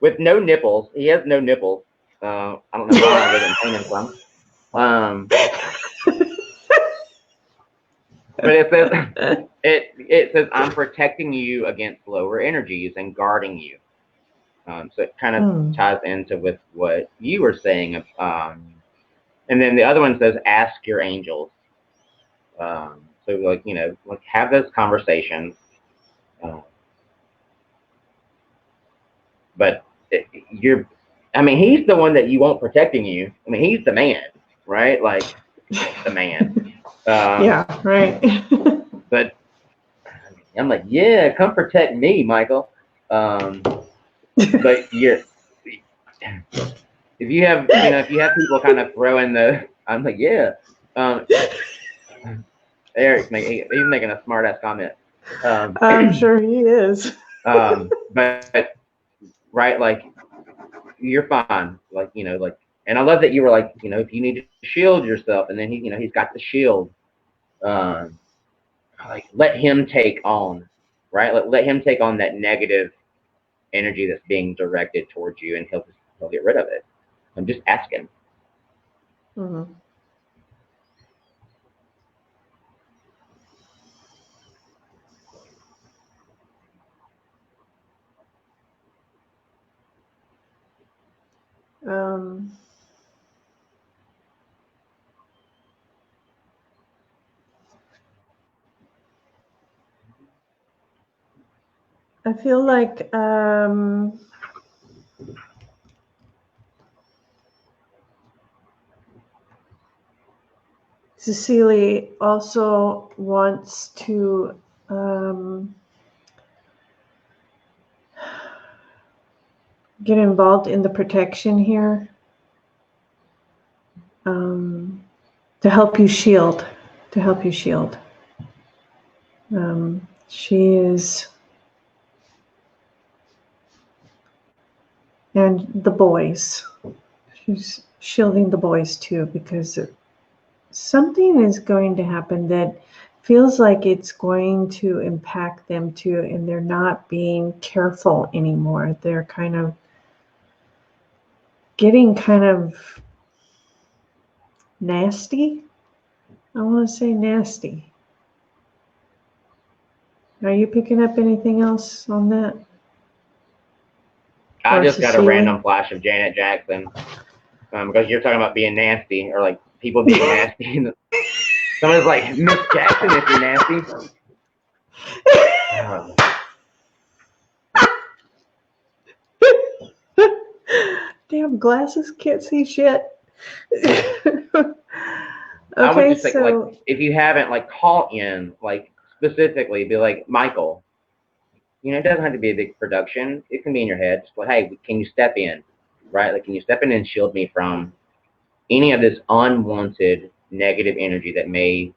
with no nipples. He has no nipples. I don't know why I didn't paint him some. But it says, "I'm protecting you against lower energies and guarding you." So it kind of ties into with what you were saying. And then the other one says, "Ask your angels." So like have those conversations. But he's the one that you want protecting you. I mean, he's the man, right? Like the man. Yeah, right. But I'm like, yeah, come protect me, Michael. But if you have people kind of throwing I'm like, yeah. Eric's he's making a smart ass comment. I'm sure he is. But right, like you're fine, and I love that you were like, if you need to shield yourself, and then he's got the shield. Like let him take on, right? Let him take on that negative energy that's being directed towards you, and he'll get rid of it. I'm just asking. Mm-hmm. I feel like Cecily also wants to get involved in the protection here, to help you shield, she is, and the boys. She's shielding the boys too, because something is going to happen that feels like it's going to impact them too, and they're not being careful anymore. They're kind of getting kind of nasty. I want to say nasty. Are you picking up anything else on that? I Or just got a Cecilia? random flash of Janet Jackson, because you're talking about being nasty, or like people being nasty. Someone's like, Miss Jackson, if you're nasty. Damn glasses, can't see shit. I would Okay, just think, so like, if you haven't, like, call in, like, specifically, be like, Michael, you know, it doesn't have to be a big production. It can be in your head. Just like, hey, can you step in, right? Like, can you step in and shield me from any of this unwanted negative energy that may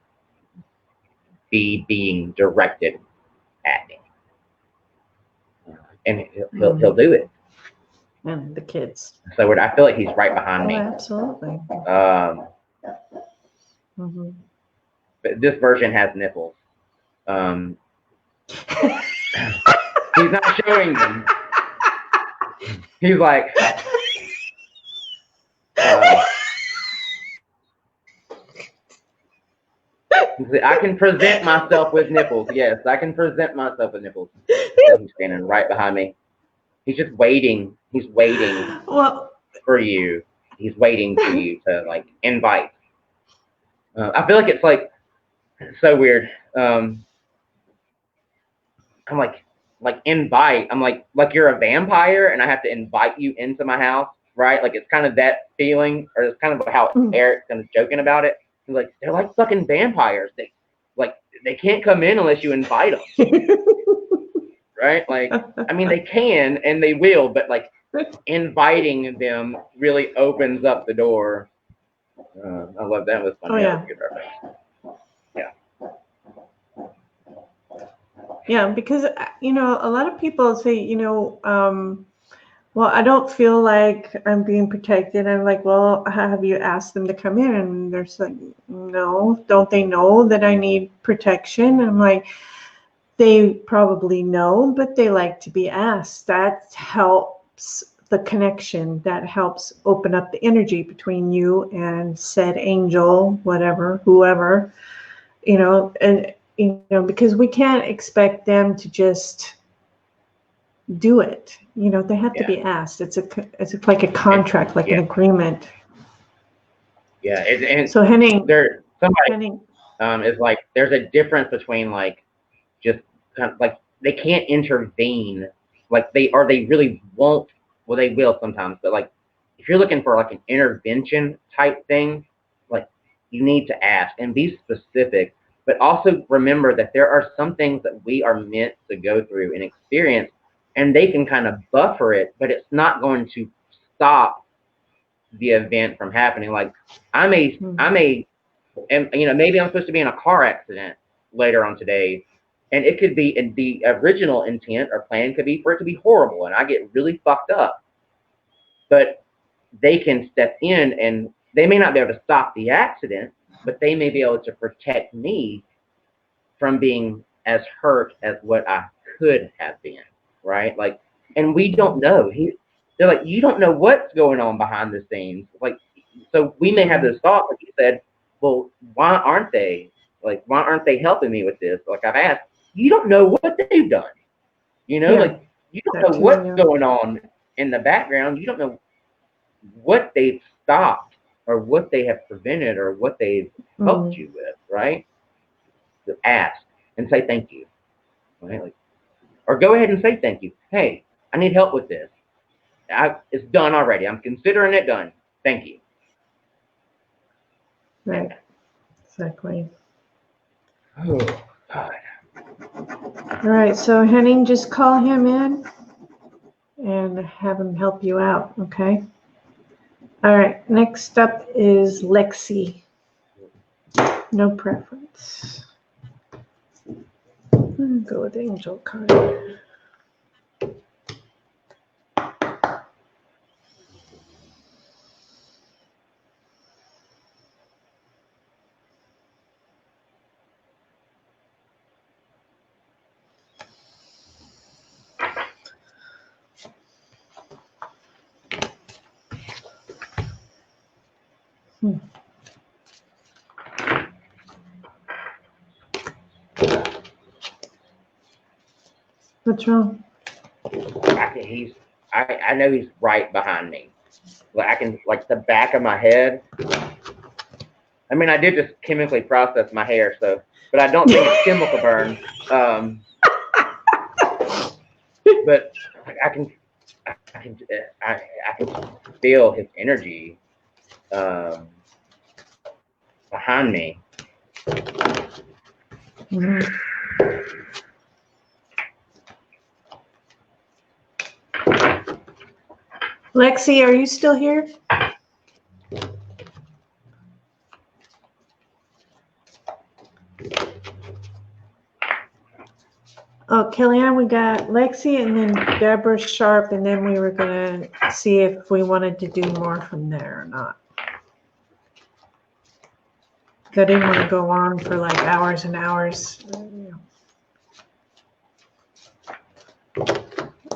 be being directed at me? And he'll do it. and the kids. So I feel like he's right behind Oh, me. absolutely. Mhm. But this version has nipples. He's not showing them. He's like, I can present myself with nipples. Yes, I can present myself with nipples. So he's standing right behind me. He's just waiting. He's waiting for you. He's waiting for you to, like, invite. I feel like it's like so weird. I'm like invite. I'm like you're a vampire and I have to invite you into my house, right? Like, it's kind of that feeling, or it's kind of how Eric's kind of joking about it. He's like, they're like fucking vampires. They can't come in unless you invite them, right? Like, I mean, they can and they will, but like inviting them really opens up the door. I love that. It was funny. Oh, yeah. Good reference. Yeah, because, you know, a lot of people say, you know, well, I don't feel like I'm being protected. I'm like, well, have you asked them to come in? And they're like, no, don't they know that I need protection? I'm like, they probably know, but they like to be asked. That helps the connection. That helps open up the energy between you and said angel, whatever, whoever, you know, and, you know, because we can't expect them to just do it. You know, they have to be asked. It's like a contract, like an agreement. Yeah, and So Henning, Henning, is like, there's a difference between like just kind of like they can't intervene, like they really won't. Well, they will sometimes, but like if you're looking for like an intervention type thing, like you need to ask and be specific. But also remember that there are some things that we are meant to go through and experience, and they can kind of buffer it, but it's not going to stop the event from happening. Like I may, and you know, maybe I'm supposed to be in a car accident later on today, and it could be, in the original intent or plan could be for it to be horrible, and I get really fucked up. But they can step in, and they may not be able to stop the accident, but they may be able to protect me from being as hurt as what I could have been, right? Like, and we don't know. They're like, you don't know what's going on behind the scenes. Like, so we may have this thought, like you said, well, why aren't they helping me with this? Like I've asked, you don't know what they've done. You know, like you don't know what's going on in the background. You don't know what they've stopped or what they have prevented or what they've helped you with, right? So ask and say thank you, right? Like, or go ahead and say thank you. Hey, I need help with this. It's done already. I'm considering it done. Thank you. Right. Exactly. Oh, God. All right. So Henning, just call him in and have him help you out. Okay. All right. Next up is Lexi. No preference. Go with Angel card. What's wrong? I know he's right behind me. Like I can, like the back of my head. I mean, I did just chemically process my hair, so, but I don't think it's chemical burn. But I can feel his energy behind me. Mhm. Lexi, are you still here? Oh, Kellyanne, we got Lexi and then Deborah Sharp, and then we were going to see if we wanted to do more from there or not. I didn't want to go on for like hours and hours.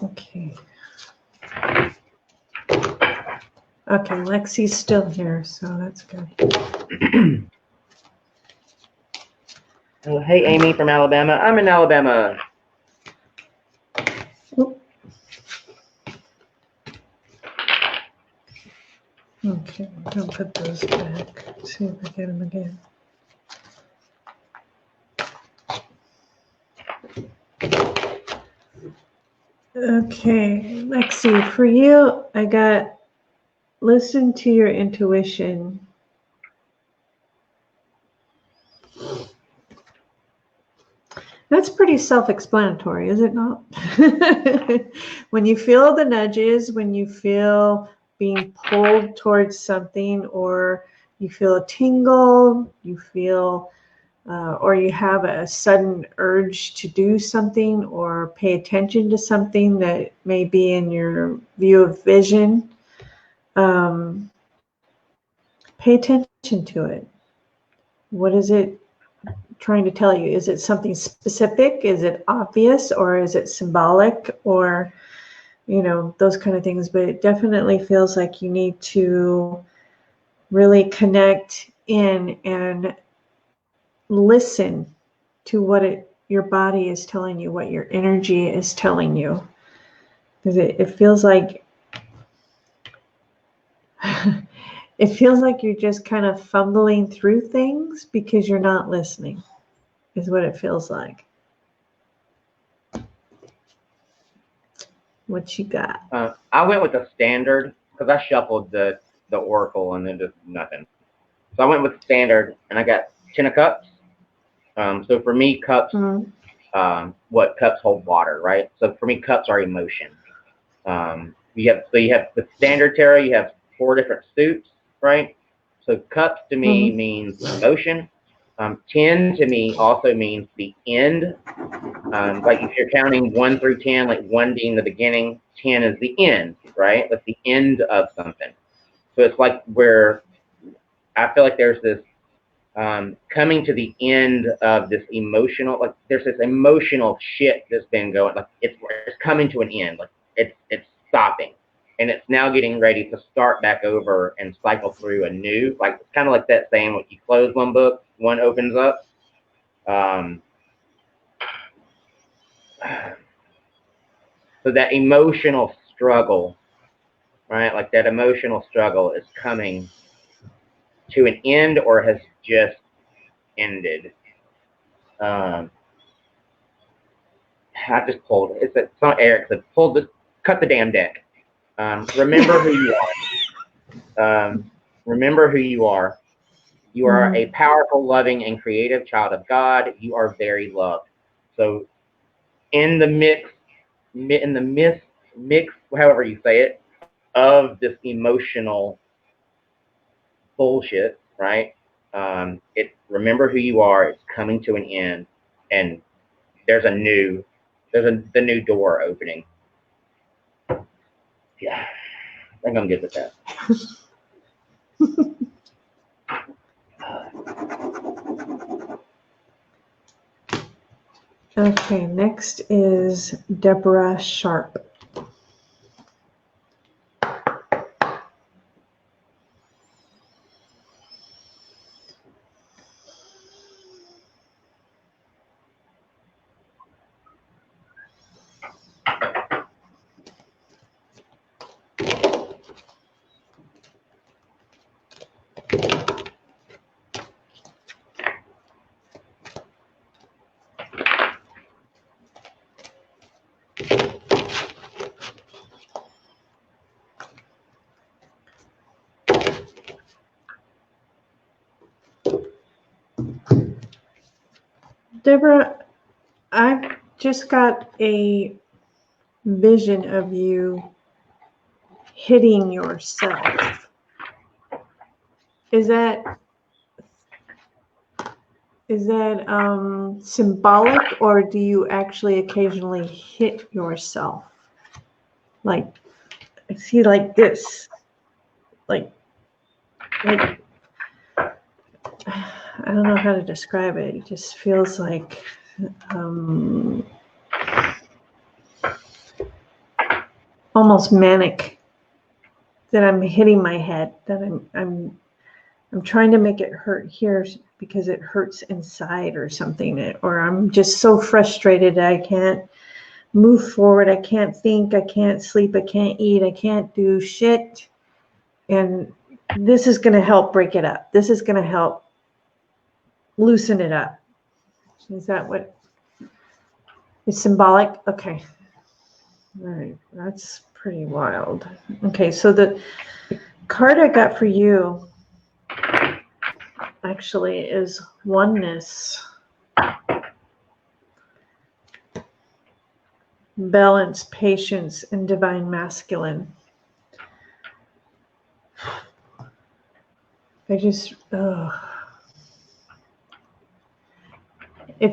Okay. Okay, Lexi's still here, so that's good. Oh, hey, Amy from Alabama. I'm in Alabama. Okay, I'll put those back. See if I get them again. Okay, Lexi, for you, I got listen to your intuition. That's pretty self-explanatory, is it not? When you feel the nudges, when you feel being pulled towards something, or you feel a tingle, you feel, or you have a sudden urge to do something or pay attention to something that may be in your view of vision, pay attention to it. What is it trying to tell you? Is it something specific? Is it obvious, or is it symbolic, or those kind of things? But it definitely feels like you need to really connect in and listen to what your body is telling you, what your energy is telling you, because it feels like it feels like you're just kind of fumbling through things because you're not listening, is what it feels like. What you got? I went with the standard because I shuffled the oracle and then just nothing. So I went with standard and I got 10 of cups. So for me, cups, cups hold water, right? So for me, cups are emotion. You have the standard tarot. You have 4 different suits, right? So cups to me means emotion. 10 to me also means the end. Like if you're counting 1 through 10, like 1 being the beginning, 10 is the end, right? That's the end of something. So it's like where I feel like there's this coming to the end of this emotional, like there's this emotional shit that's been going, like it's coming to an end, like it's stopping, and it's now getting ready to start back over and cycle through a new, like it's kind of like that saying, when you close one book, one opens up. So that emotional struggle right? Like that emotional struggle is coming to an end or has just ended. I just pulled it. It's not Eric that pulled the cut the damn deck. Remember who you are. Remember who you are. You are a powerful, loving, and creative child of God. You are very loved. So in the mix, however you say it, of this emotional bullshit, right? Remember who you are. It's coming to an end, and the new door opening. Yeah, I think I'm good with that. Okay, next is Deborah Sharp. Deborah, I've just got a vision of you hitting yourself. Is that symbolic, or do you actually occasionally hit yourself? Like, I see like this, like I don't know how to describe it. It just feels like almost manic, that I'm hitting my head, that I'm trying to make it hurt here because it hurts inside or something, or I'm just so frustrated that I can't move forward. I can't think, I can't sleep, I can't eat, I can't do shit. And this is going to help break it up. This is going to help loosen it up. Is that what is symbolic? Okay. All right. That's pretty wild. Okay. So the card I got for you actually is oneness, balance, patience, and divine masculine. It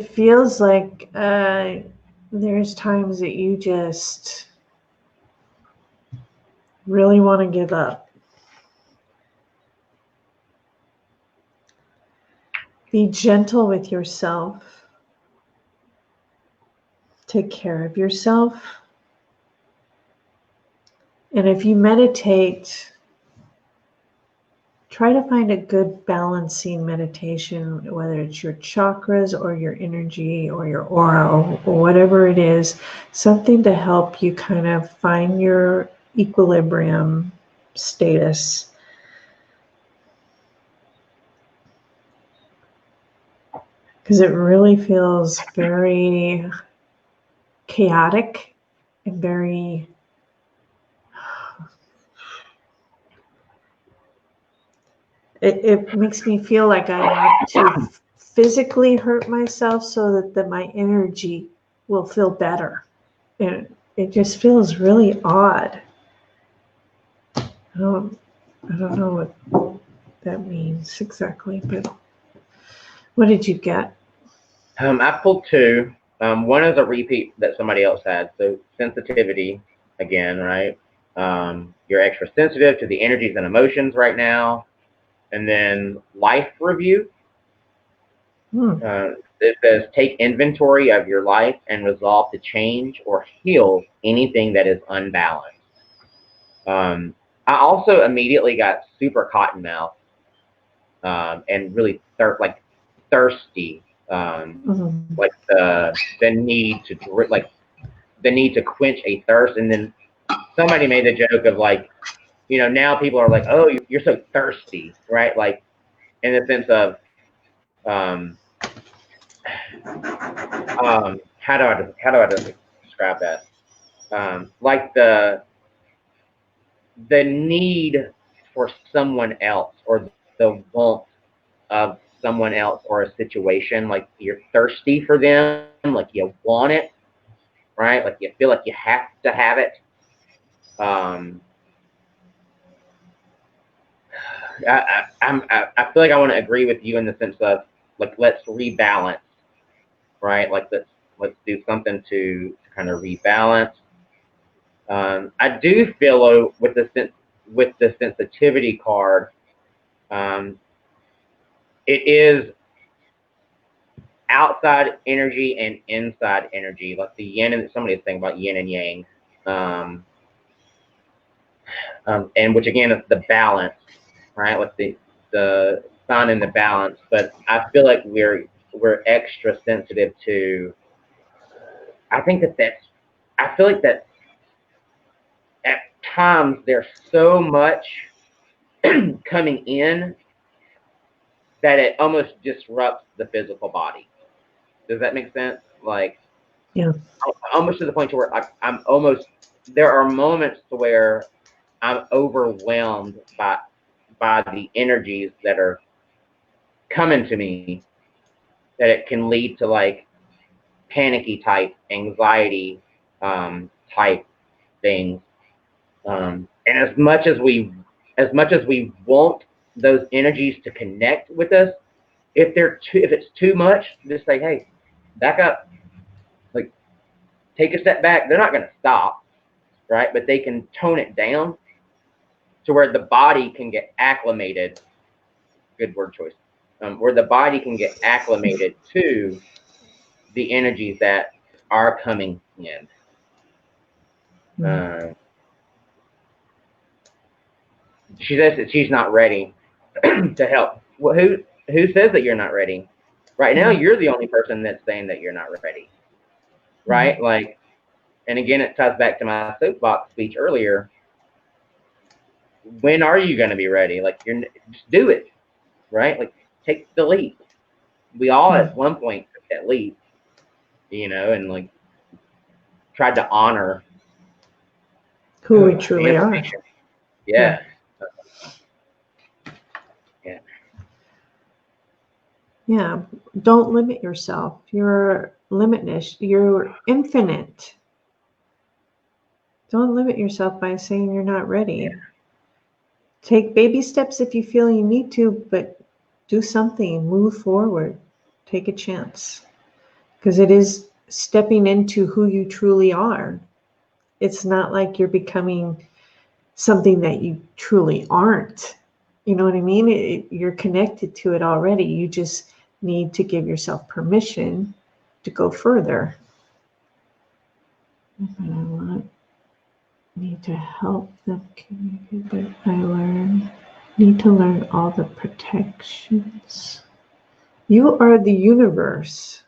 feels like there's times that you just really want to give up. Be gentle with yourself. Take care of yourself. And if you meditate, try to find a good balancing meditation, whether it's your chakras or your energy or your aura or whatever it is, something to help you kind of find your equilibrium status. Because it really feels very chaotic and very it makes me feel like I want to physically hurt myself so that my energy will feel better. And it just feels really odd. I don't know what that means exactly, but what did you get? I pulled two. One is a repeat that somebody else had. So sensitivity again, right? You're extra sensitive to the energies and emotions right now. And then life review. It says take inventory of your life and resolve to change or heal anything that is unbalanced. I also immediately got super cottonmouth and really thirsty. Like the need to quench a thirst, and then somebody made the joke of like now people are like, oh, you're so thirsty, right? Like in the sense of, um, how do I describe that? Like the need for someone else, or the want of someone else or a situation. Like you're thirsty for them, like you want it, right? Like you feel like you have to have it. Um, I feel like I want to agree with you in the sense of like, let's rebalance, right? Like let's do something to kind of rebalance. I do feel with the sensitivity card, um, it is outside energy and inside energy, like the yin, and somebody's saying about yin and yang, um, and which again is the balance, right? Like the sign in the balance. But I feel like we're extra sensitive to. I feel like that at times there's so much coming in that it almost disrupts the physical body. Does that make sense? Like, Yeah. almost to the point to where I'm almost, there are moments to where I'm overwhelmed by the energies that are coming to me, that it can lead to like panicky type anxiety, type things. And as much as we want those energies to connect with us, if it's too much, just say, hey, back up, like take a step back. They're not going to stop, right? But they can tone it down to where the body can get acclimated. Good word choice. Where the body can get acclimated to the energies that are coming in. She says that she's not ready to help. Well, who says that you're not ready? Right now, you're the only person that's saying that you're not ready, right? Like, and again, it ties back to my soapbox speech earlier. When are you going to be ready? Like, just do it, right? Like, take the leap. We all at one point took that leap, and like tried to honor who we truly are. Yeah. Yeah. Don't limit yourself. You're limitless. You're infinite. Don't limit yourself by saying you're not ready. Yeah. Take baby steps if you feel you need to, but do something. Move forward. Take a chance. Because it is stepping into who you truly are. It's not like you're becoming something that you truly aren't. You know what I mean? You're connected to it already. You just need to give yourself permission to go further. Need to help them communicate, but need to learn all the protections. You are the universe.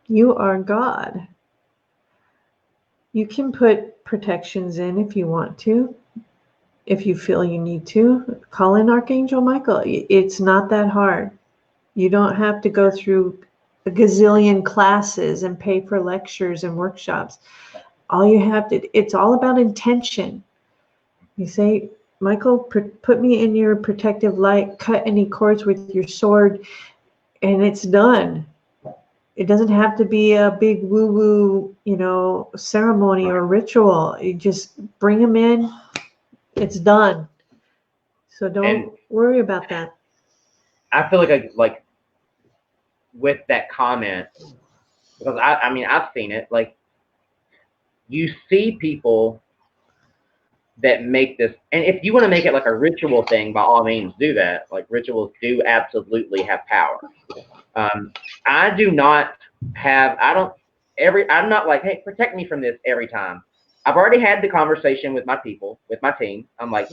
You are God. You can put protections in if you want to. If you feel you need to, call in Archangel Michael. It's not that hard. You don't have to go through a gazillion classes and pay for lectures and workshops. All you have to, it's all about intention. You say, Michael, put me in your protective light, cut any cords with your sword, and it's done. It doesn't have to be a big woo-woo, ceremony or ritual. You just bring them in. It's done. So don't worry about that. I feel like with that comment, because I mean, I've seen it, like you see people that make this, and if you want to make it like a ritual thing, by all means do that. Like rituals do absolutely have power. I do not have, I'm not like, hey, protect me from this every time. I've already had the conversation with my people, with my team. I'm like,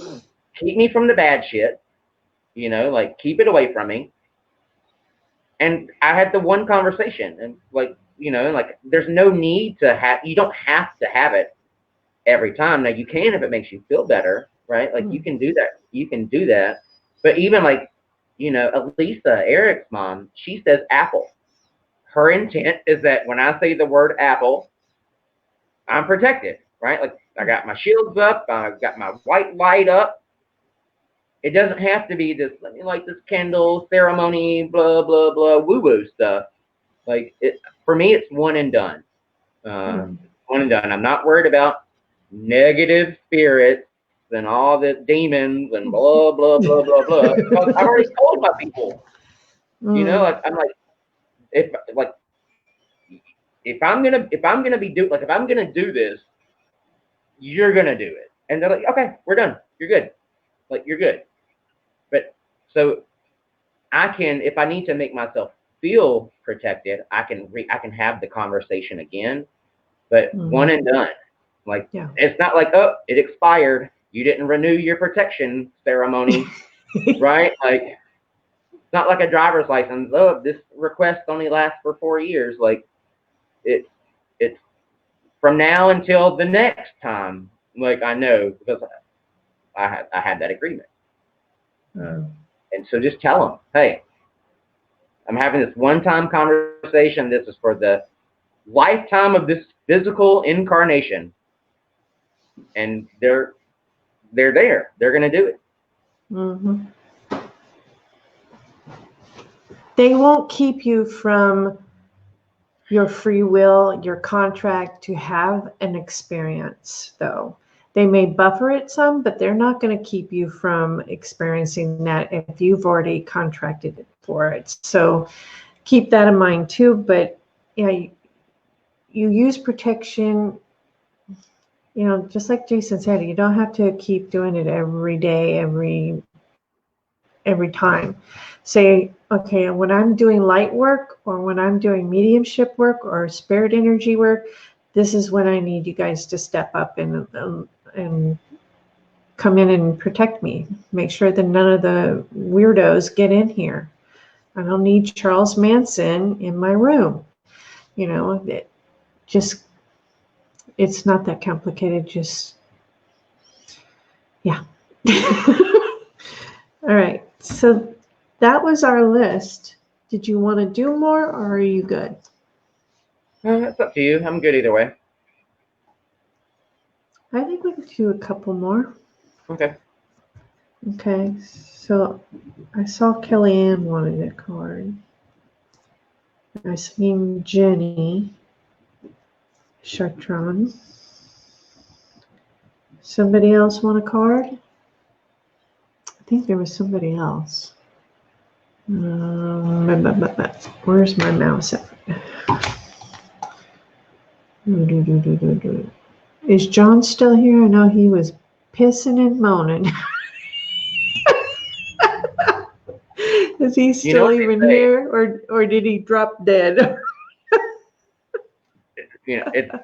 keep me from the bad shit, like keep it away from me. And I had the one conversation, and like, like there's no need to have, you don't have to have it every time. Now you can if it makes you feel better, right? Like you can do that. You can do that. But even like, Elisa, Eric's mom, she says apple. Her intent is that when I say the word apple, I'm protected, right? Like I got my shields up, I've got my white light up. It doesn't have to be this, let me light this candle, ceremony, blah, blah, blah, woo-woo stuff. Like for me, it's one and done. One and done. I'm not worried about negative spirits and all the demons and blah, blah, blah, blah, blah. Because I've already told my people, I'm like, if I'm gonna do this, you're gonna do it. And they're like, okay, we're done. You're good. Like you're good. But so I can, if I need to make myself feel protected, I can have the conversation again. But one and done. Like it's not like, oh, it expired. You didn't renew your protection ceremony, right? Like it's not like a driver's license. Oh, this request only lasts for 4 years. Like it's from now until the next time. Like I know because I had that agreement. And so just tell them, hey, I'm having this one-time conversation. This is for the lifetime of this physical incarnation. And they're there. They're going to do it. They won't keep you from your free will, your contract to have an experience, though. They may buffer it some, but they're not going to keep you from experiencing that if you've already contracted for it. So keep that in mind too. But you use protection, just like Jason said, you don't have to keep doing it every day, every time. Say, okay, when I'm doing light work or when I'm doing mediumship work or spirit energy work, this is when I need you guys to step up and come in and protect me. Make sure that none of the weirdos get in here. I don't need Charles Manson in my room. It's not that complicated. Just, yeah. All right. So that was our list. Did you want to do more or are you good? It's up to you. I'm good either way. I think we could do a couple more. Okay. Okay. So I saw Kellyanne wanted a card. I seen Jenny Chartron. Somebody else want a card? I think there was somebody else. Where's my mouse at? Is John still here? I know he was pissing and moaning. Is he still even here, or did he drop dead? It's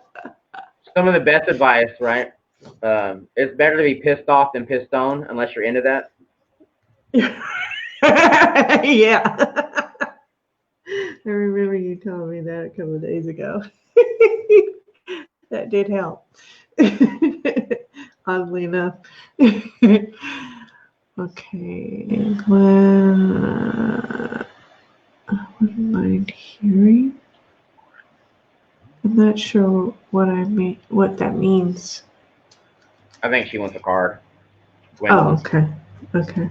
some of the best advice, right? It's better to be pissed off than pissed on, unless you're into that. Yeah. I remember you telling me that a couple of days ago. That did help. Oddly enough. Okay. What am I hearing? I'm not sure what that means. I think she wants a card. Oh, okay. Okay.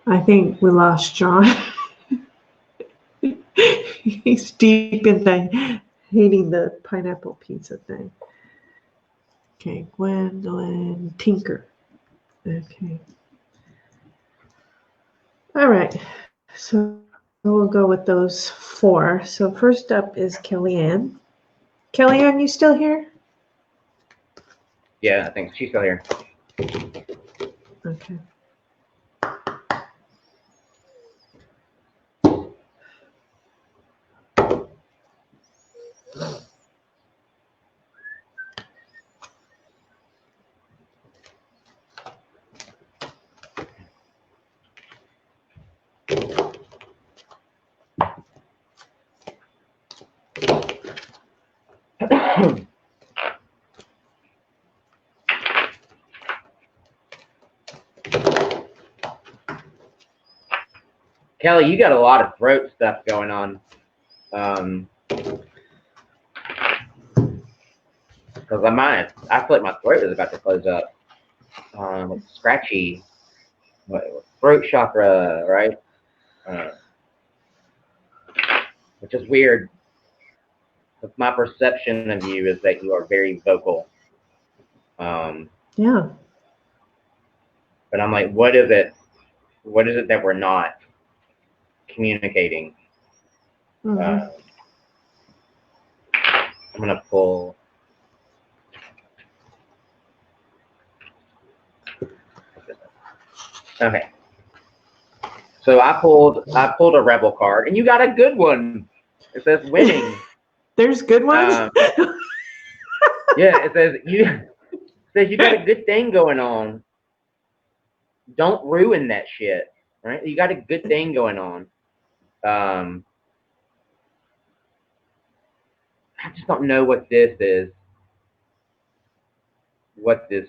I think we lost John. He's deep in hating the pineapple pizza thing. Okay, Gwendolyn Tinker. Okay. All right. So we'll go with those 4. So first up is Kellyanne. Kellyanne, you still here? Yeah, I think she's still here. Okay. Kelly, you got a lot of throat stuff going on. Because I feel like my throat is about to close up. It's scratchy. Throat chakra, right? Which is weird. But my perception of you is that you are very vocal. Yeah. But I'm like, what is it? What is it that we're not communicating? Mm-hmm. I'm gonna pull. Okay. So I pulled a rebel card, and you got a good one. It says winning. There's good ones. Yeah, it says you got a good thing going on. Don't ruin that shit, right? You got a good thing going on. I just don't know what this is. What this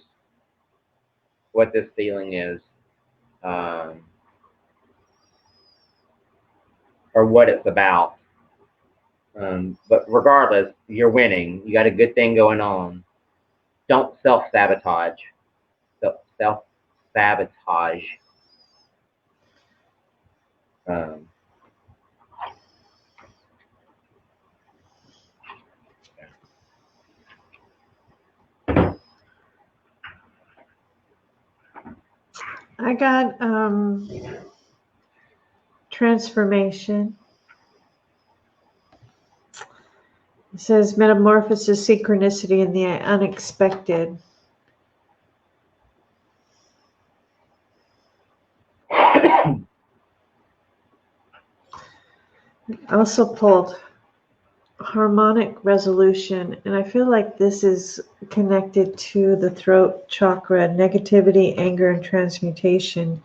feeling is, or what it's about. But regardless, you're winning. You got a good thing going on. Don't self-sabotage. Self-sabotage. I got transformation. It says metamorphosis, synchronicity, and the unexpected. I also pulled harmonic resolution, and I feel like this is connected to the throat chakra, negativity, anger, and transmutation.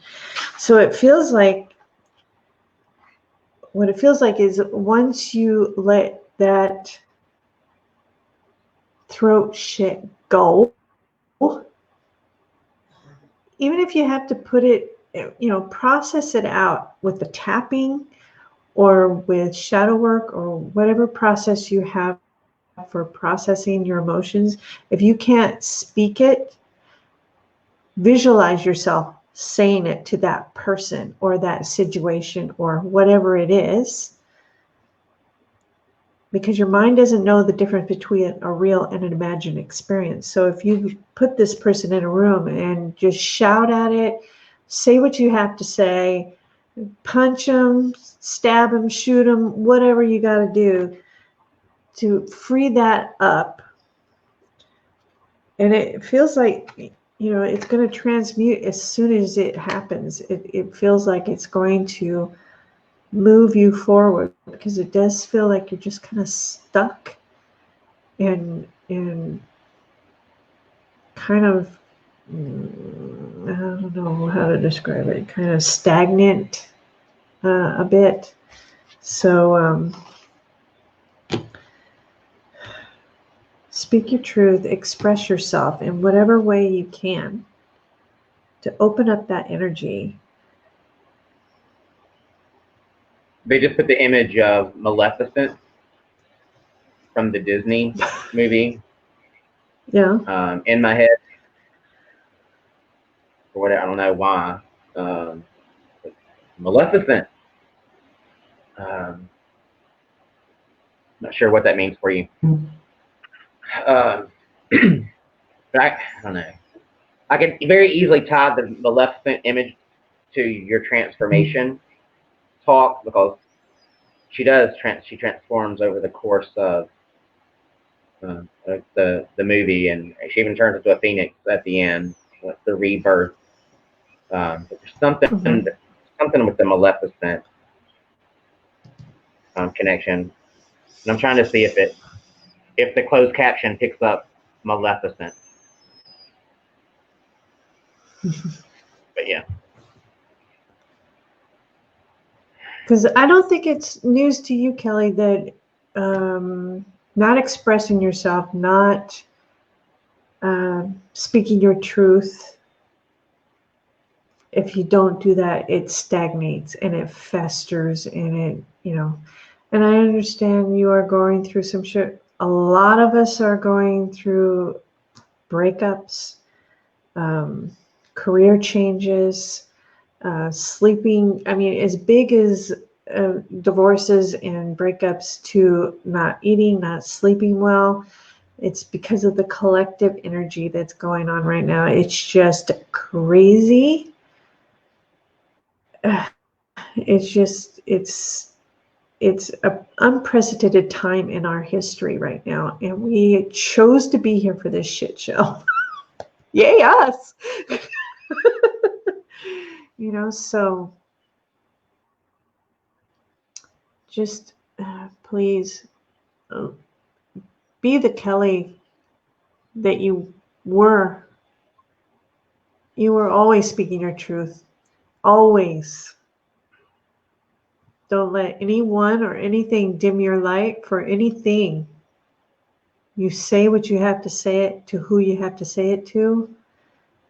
So it feels like, what it feels like is once you let that throat shit go, even if you have to put it, process it out with the tapping or with shadow work or whatever process you have for processing your emotions. If you can't speak it, visualize yourself saying it to that person or that situation or whatever it is, because your mind doesn't know the difference between a real and an imagined experience. So if you put this person in a room and just shout at it, say what you have to say, punch them, stab them, shoot them, whatever you got to do to free that up. And it feels like, it's going to transmute as soon as it happens. It feels like it's going to move you forward, because it does feel like you're just kind of stuck and kind of, I don't know how to describe it, kind of stagnant a bit. So speak your truth, express yourself in whatever way you can to open up that energy. They just put the image of Maleficent from the Disney movie in my head. For whatever, I don't know why. Maleficent. Not sure what that means for you. But I don't know. I can very easily tie the Maleficent image to your transformation talk, because she transforms over the course of the movie, and she even turns into a phoenix at the end with the rebirth. But there's something with the Maleficent connection, and I'm trying to see if the closed caption picks up Maleficent. But yeah. Because I don't think it's news to you, Kelly, that not expressing yourself, not speaking your truth, if you don't do that, it stagnates and it festers and it, and I understand you are going through some shit. A lot of us are going through breakups, career changes, sleeping. I mean, as big as divorces and breakups to not eating, not sleeping well, it's because of the collective energy that's going on right now. It's just crazy. It's an unprecedented time in our history right now, and we chose to be here for this shit show. Yay us! So just please be the Kelly that you were. You were always speaking your truth. Always. Don't let anyone or anything dim your light for anything. You say what you have to say it to who you have to say it to,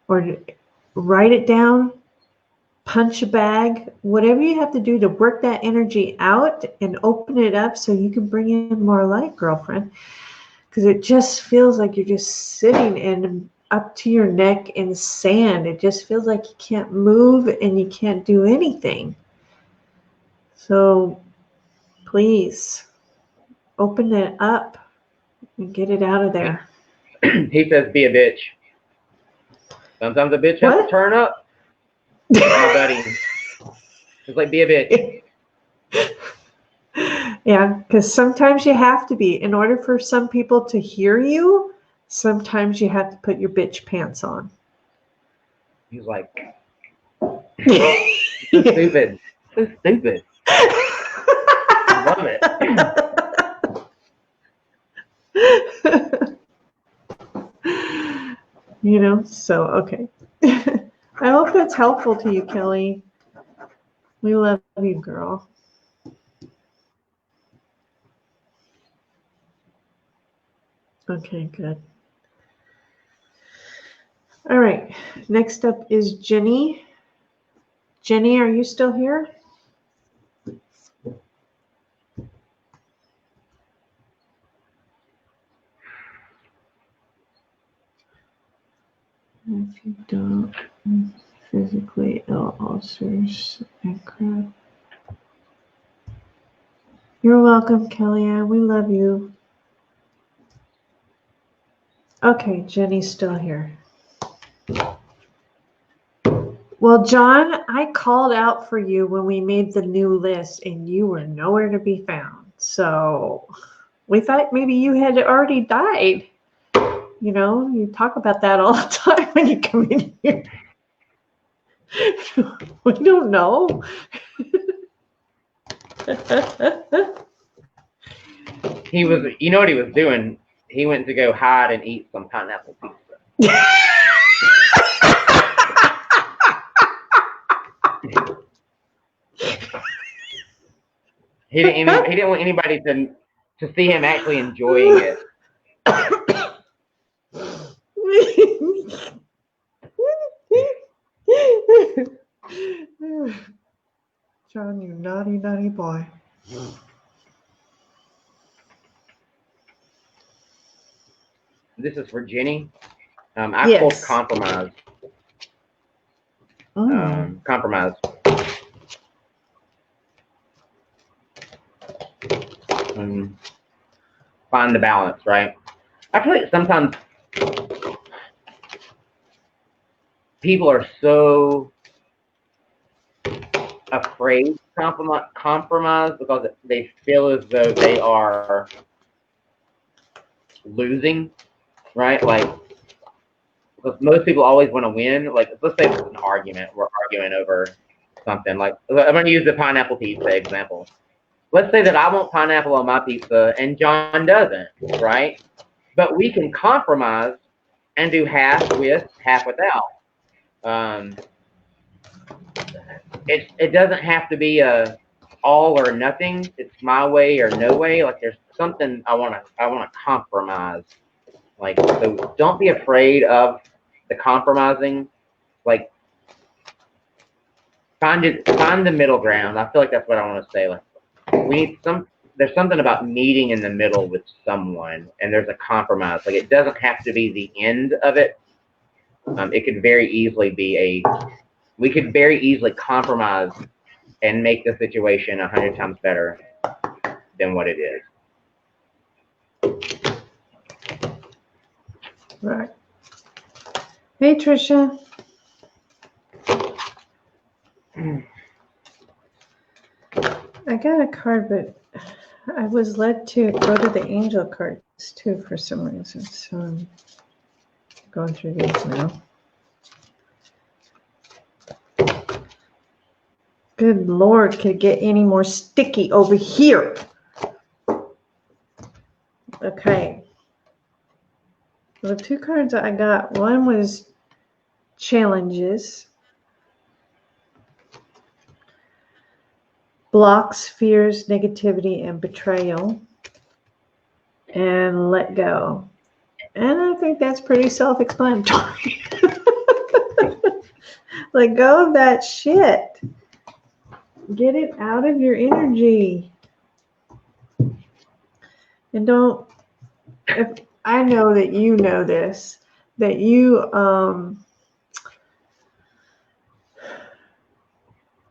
or write it down, punch a bag, whatever you have to do to work that energy out and open it up so you can bring in more light, girlfriend. Because it just feels like you're just sitting in up to your neck in sand. It just feels like you can't move and you can't do anything. So please open it up and get it out of there. He says, be a bitch. Sometimes a bitch has to turn up. My buddy. It's like, be a bitch. Yeah, because sometimes you have to be. In order for some people to hear you, sometimes you have to put your bitch pants on. He's like, so stupid. So stupid. I love it. So, okay. I hope that's helpful to you, Kelly. We love you, girl. Okay, good. All right. Next up is Jenny. Jenny, are you still here? If you don't, physically ill, ulcers, and crap. You're welcome, Kellyanne. We love you. Okay, Jenny's still here. Well, John, I called out for you when we made the new list, and you were nowhere to be found. So we thought maybe you had already died. You talk about that all the time when you come in here. We don't know. He was, you know what he was doing? He went to go hide and eat some pineapple pizza. He didn't want anybody to see him actually enjoying it. John, you naughty, naughty boy. This is for Jenny. I pulled compromise. Compromise. Find the balance, right? I feel like sometimes people are so afraid to compromise because they feel as though they are losing, right? Like, because most people always want to win. Like, let's say it's an argument. We're arguing over something. Like, I'm going to use the pineapple pizza example. Let's say that I want pineapple on my pizza and John doesn't, right? But we can compromise and do half with, half without. It doesn't have to be a all or nothing. It's my way or no way. Like, there's something I want to compromise. Like, so don't be afraid of the compromising. Like, find the middle ground. I feel like that's what I want to say. Like, there's something about meeting in the middle with someone, and there's a compromise. Like, it doesn't have to be the end of it. It could very easily be we could very easily compromise and make the situation 100 times better than what it is. Right. Hey, Trisha. I got a card, but I was led to go to the angel cards too for some reason. So I'm going through these now. Good Lord, could it get any more sticky over here? Okay. The two cards I got, one was challenges, blocks, fears, negativity, and betrayal, and let go. And I think that's pretty self-explanatory. Let go of that shit. Get it out of your energy. And don't, if I know that you know this, that you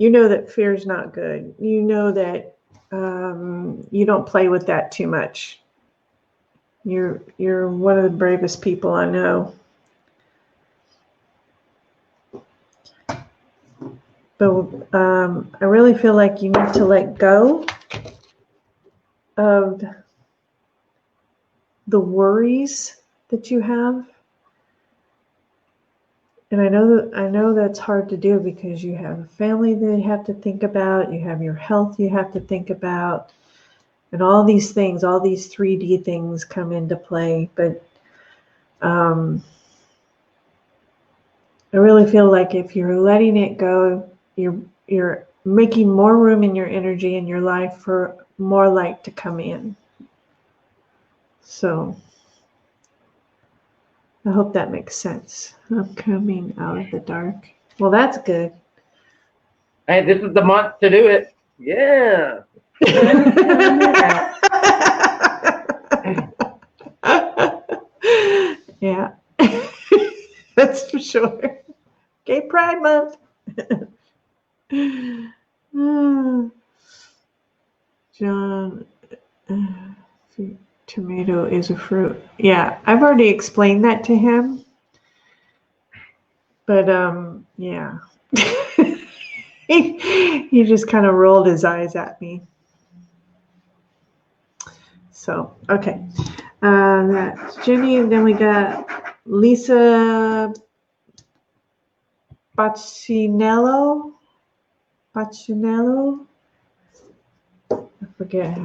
know that fear is not good. You know that you don't play with that too much. You're one of the bravest people I know. But I really feel like you need to let go of the worries that you have. And I know that's hard to do because you have a family that you have to think about, you have your health you have to think about, and all these things, all these 3D things come into play. But I really feel like if you're letting it go, you're making more room in your energy in your life for more light to come in. So I hope that makes sense. I'm coming out of the dark. Well, that's good. Hey, this is the month to do it. Yeah. Yeah. That's for sure. Gay Pride Month. John, tomato is a fruit. Yeah, I've already explained that to him. But yeah. he just kind of rolled his eyes at me. So, okay. That's Jenny. And then we got Lisa Baccinello. I forget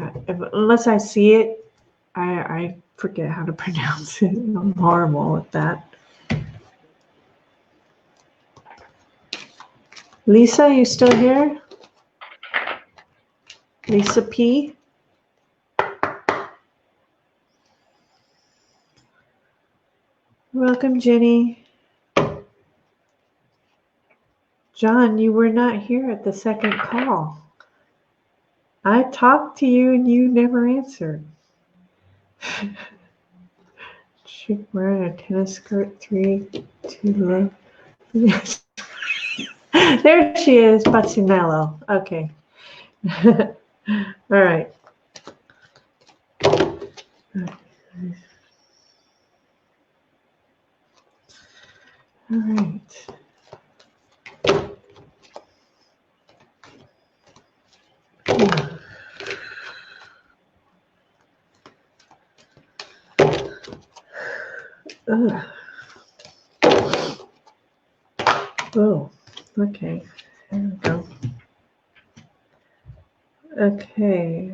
unless I see it, I forget how to pronounce it. I'm horrible at that. Lisa, you still here? Lisa P. Welcome, Jenny. John, you were not here at the second call. I talked to you and you never answered. Chick wearing a tennis skirt, 3 too low. Yes. There she is, Baccinello. Okay. All right. All right. Oh, okay. There we go. Okay.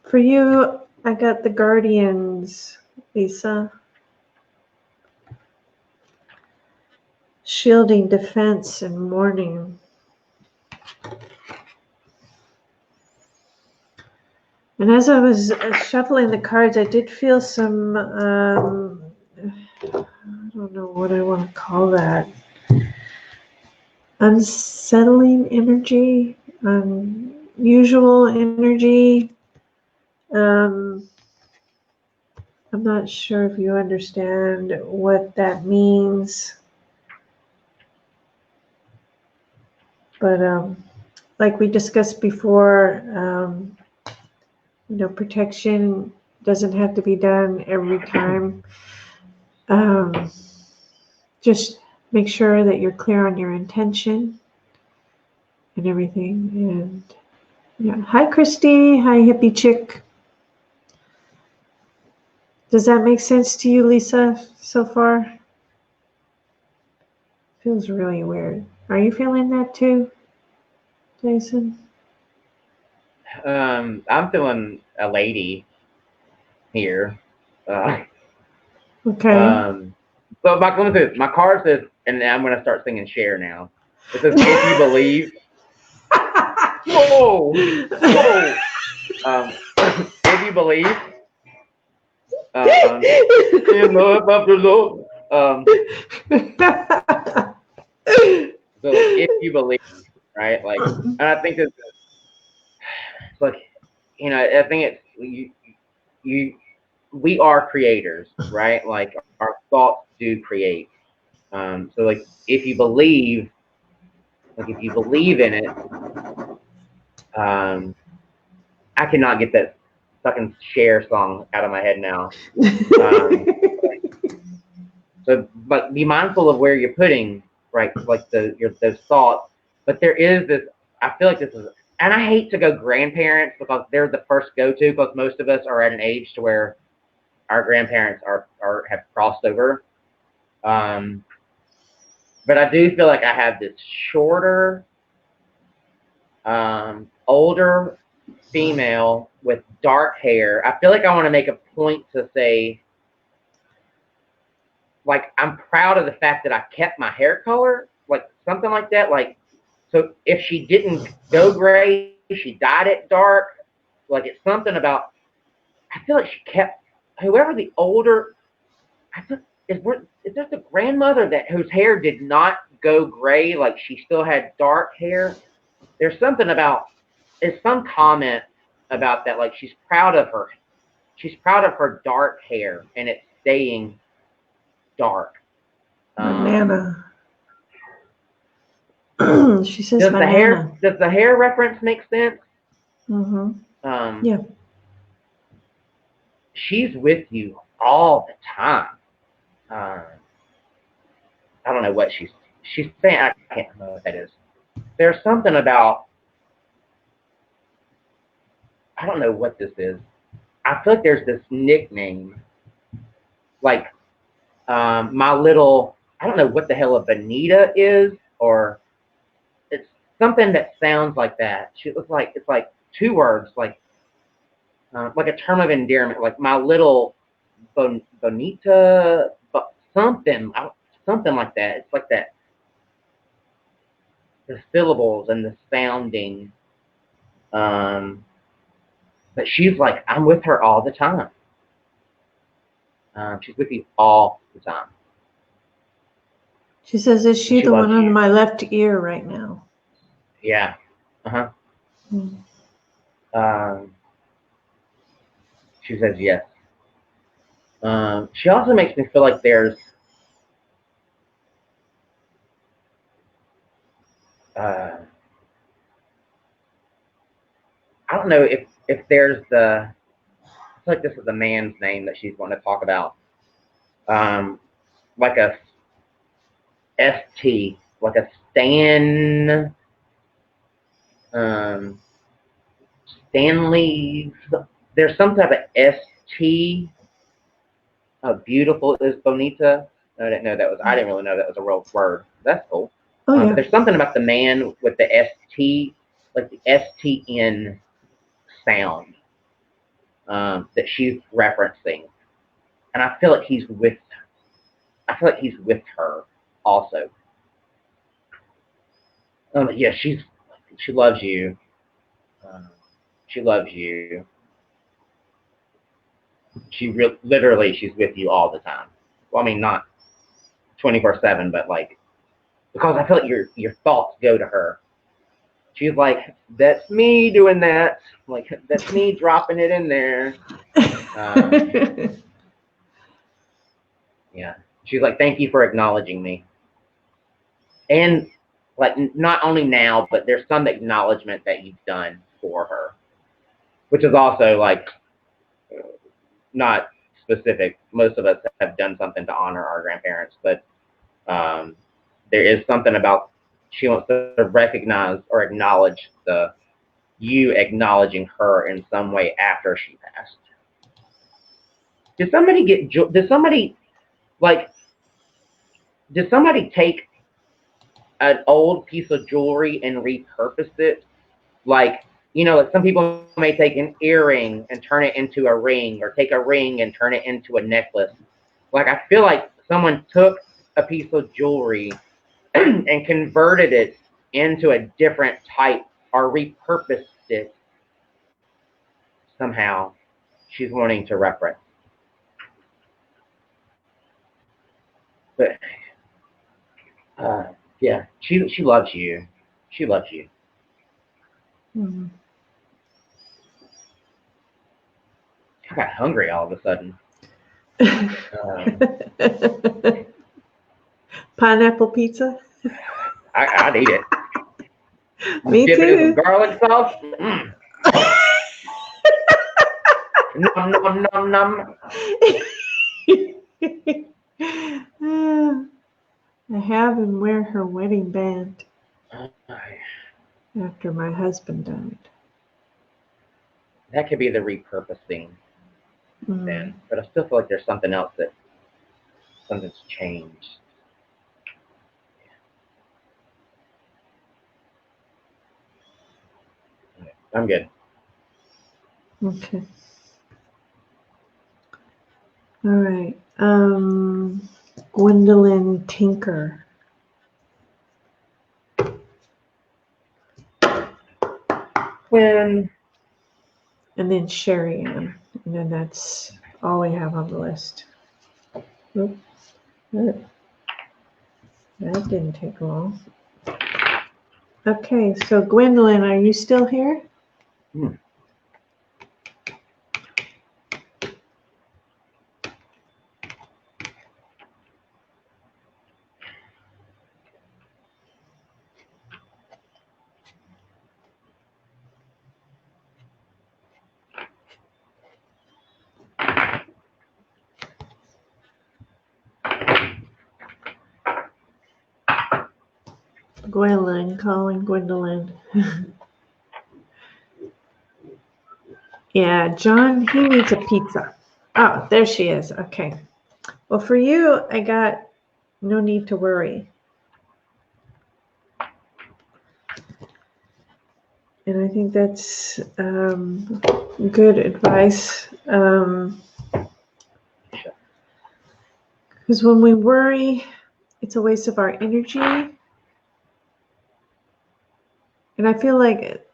For you, I got the Guardians, Lisa. Shielding, defense, and mourning. And as I was shuffling the cards, I did feel some, I don't know what I want to call that. unsettling energy, unusual energy. Um, I'm not sure if you understand what that means, but like we discussed before, protection doesn't have to be done every time. Um, just make sure that you're clear on your intention and everything. And yeah, hi Christy, hi hippie chick. Does that make sense to you, Lisa, so far? Feels really weird. Are you feeling that too, Jason? I'm feeling a lady here. Okay. But my card says, and I'm going to start singing Cher now. It says, if you believe. Whoa! Whoa! If you believe. In love after love. So if you believe, right? Like, and I think it's like, I think it's we are creators, right? Like our thoughts do create. So like if you believe in it, I cannot get that fucking Cher song out of my head now. So, but be mindful of where you're putting, right? Like those thoughts. But there is this. I feel like this is, and I hate to go grandparents because they're the first go-to because most of us are at an age to where our grandparents have crossed over. But I do feel like I have this shorter, older female with dark hair. I feel like I want to make a point to say, like, I'm proud of the fact that I kept my hair color, like something like that. Like, so if she didn't go gray, she dyed it dark. Like, it's something about, I feel like she kept, whoever the older, I think, is there the grandmother whose hair did not go gray, like she still had dark hair? There's something about, it's some comment about that, like she's proud of her dark hair and it's staying dark. Banana. She says does banana. Does the hair reference make sense? Mm-hmm. Yeah. She's with you all the time. I don't know what she's saying. I can't remember what that is. There's something about, I don't know what this is. I feel like there's this nickname, like my little, I don't know what the hell a bonita is, or it's something that sounds like that. It's like two words, like a term of endearment, like my little bonita, something like that. It's like that, the syllables and the sounding. But she's like, I'm with her all the time. She's with you all the time. She says, is she the one on my left ear right now? Yeah. She says yes. She also makes me feel like there's I don't know if there's I feel like this is a man's name that she's wanting to talk about. Like a ST, like a Stan, Stanley. There's some type of ST. Beautiful is bonita. I didn't really know that was a real word. That's cool. Oh, yeah. But there's something about the man with the ST, like the STN sound, that she's referencing, and I feel like he's with her also. Yeah, she loves you. She loves you. Literally, she's with you all the time. Well, I mean, not 24/7, but like because I feel like your thoughts go to her. She's like, that's me doing that. Like, that's me dropping it in there. Yeah. She's like, thank you for acknowledging me. And like, not only now, but there's some acknowledgement that you've done for her, which is also like not specific. Most of us have done something to honor our grandparents, but there is something about she wants to recognize or acknowledge you acknowledging her in some way after she passed. Did somebody take an old piece of jewelry and repurpose it? Like, like some people may take an earring and turn it into a ring, or take a ring and turn it into a necklace. Like, I feel like someone took a piece of jewelry and converted it into a different type, or repurposed it somehow. She's wanting to reference. But yeah, she loves you. She loves you. Mm-hmm. I got hungry all of a sudden. Pineapple pizza? I'd eat it. Me Dip it in too. some garlic sauce. Nom nom nom nom. I have and wear her wedding band Oh, after my husband died. that could be the repurposing then. But I still feel like there's something else something's changed. I'm good. Okay. All right. Gwendolyn Tinker. When? And then Sherry Ann. And then that's all we have on the list. Oop. That didn't take long. Okay, so Gwendolyn, are you still here? Gwendolyn, calling Gwendolyn. Yeah, John, he needs a pizza. Oh, there she is. Okay. Well, for you, I got no need to worry. And I think that's good advice. Because when we worry, it's a waste of our energy. And I feel like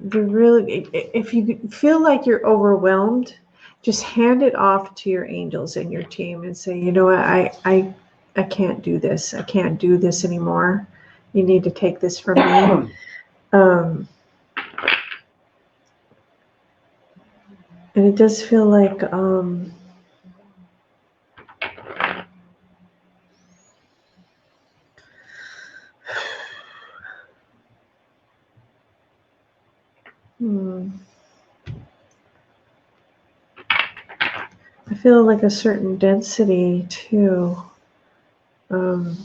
if you feel like you're overwhelmed, just hand it off to your angels and your team and say, you know what, I can't do this. I can't do this anymore. You need to take this from me. And it does feel like I feel like a certain density too. Oh,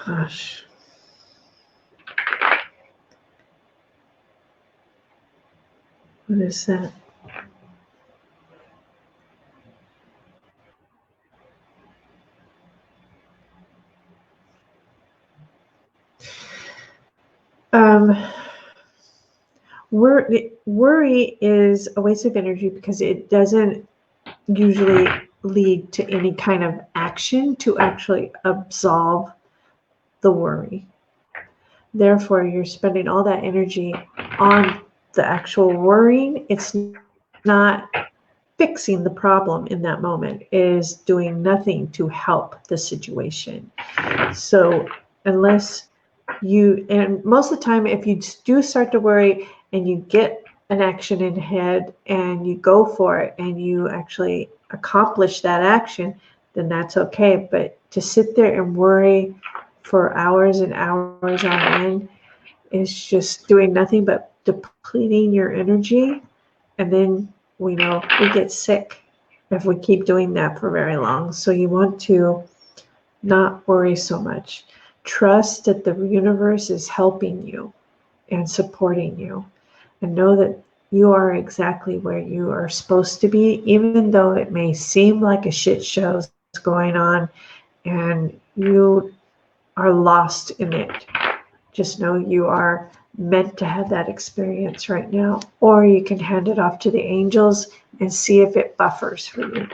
gosh. What is that? Worry is a waste of energy because it doesn't usually lead to any kind of action to actually absolve the worry. Therefore, you're spending all that energy on the actual worrying, it's not fixing the problem in that moment. It is doing nothing to help the situation. So unless you, and most of the time, if you do start to worry and you get an action in head and you go for it and you actually accomplish that action, then that's okay. But to sit there and worry for hours and hours on end is just doing nothing but depleting your energy. And then we know we get sick if we keep doing that for very long. So you want to not worry so much. Trust that the universe is helping you and supporting you, and know that you are exactly where you are supposed to be, even though it may seem like a shit show's going on and you are lost in it. Just know you are meant to have that experience right now, or you can hand it off to the angels and see if it buffers for you.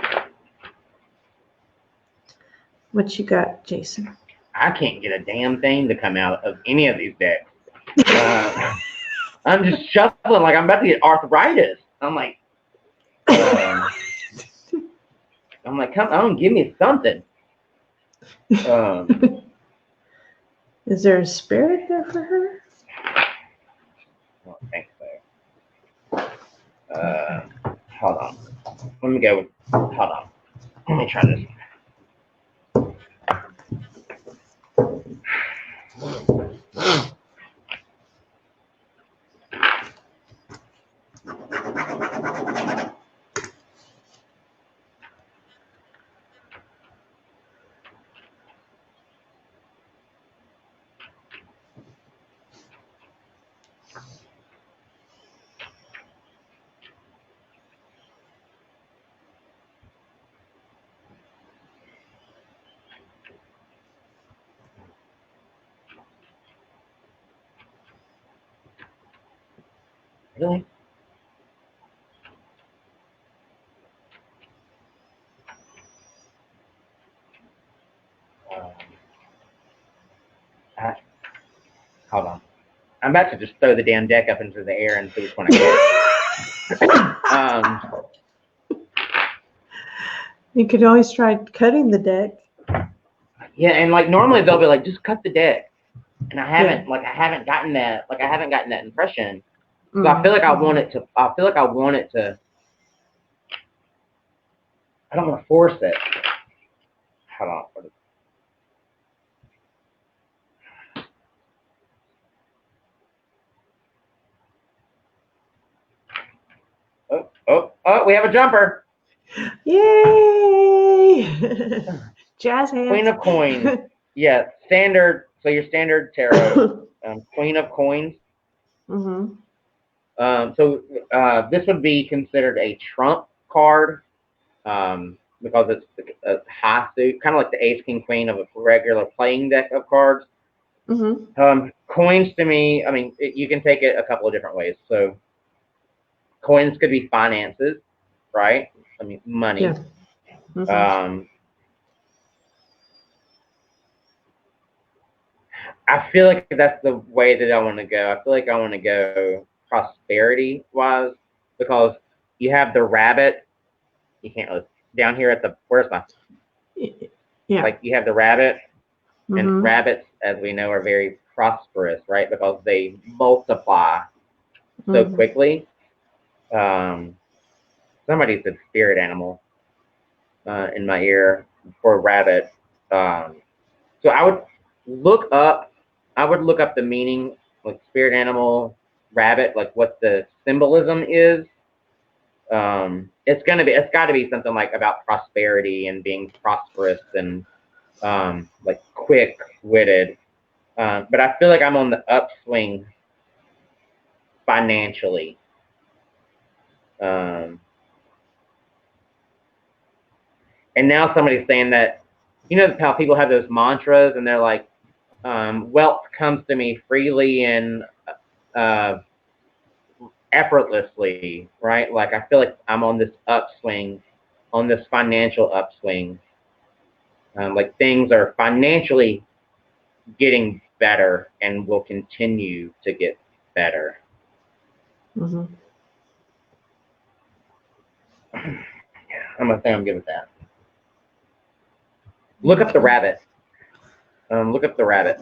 What you got, Jason? I can't get a damn thing to come out of any of these decks. I'm just shuffling like I'm about to get arthritis. I'm like, come on, give me something. Is there a spirit here for her? I don't think so. Hold on. Let me go. Hold on. Let me try this. Really? Hold on. I'm about to just throw the damn deck up into the air and see which one I get. You could always try cutting the deck. Yeah, and like normally they'll be like, just cut the deck, and I haven't gotten that impression. So I feel like I want it to. I don't want to force it. Hold on. Oh, we have a jumper. Yay! Jazz hands. Queen of coins. Yeah, standard. So your standard tarot. Queen of coins. Mm-hmm. So this would be considered a trump card because it's a high suit, kind of like the ace, king, queen of a regular playing deck of cards. Mm-hmm. Coins to me, I mean, you can take it a couple of different ways. So coins could be finances, right? I mean, money. Yeah. Mm-hmm. I feel like that's the way that I want to go. I feel like I want to go prosperity wise because you have the rabbit. You can't really, down here at the, where's my, Yeah. like you have the rabbit, Mm-hmm. and rabbits, as we know, are very prosperous, right? Because they multiply so quickly. Somebody said spirit animal in my ear for rabbit. So I would look up the meaning, like spirit animal, rabbit, like what the symbolism is. It's got to be something like about prosperity and being prosperous and like quick-witted. But I feel like I'm on the upswing financially. And now somebody's saying that, you know how people have those mantras and they're like, wealth comes to me freely and effortlessly, right? Like I feel like I'm on this upswing, on this financial upswing. Like things are financially getting better and will continue to get better. Mm-hmm. I'm gonna say I'm good with that. Look up the rabbit. Look up the rabbit.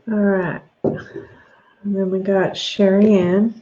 All right. And then we got Sherry Ann.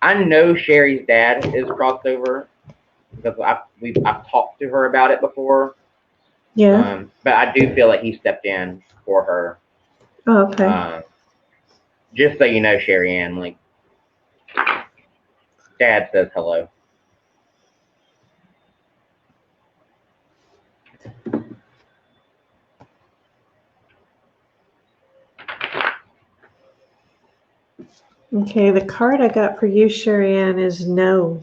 I know Sherry's dad is crossed over because I've talked to her about it before. Yeah. But I do feel like he stepped in for her. Oh, okay. Just so you know, Sherry Ann, like, Dad says hello. Okay, the card I got for you, Sherry Ann, is no.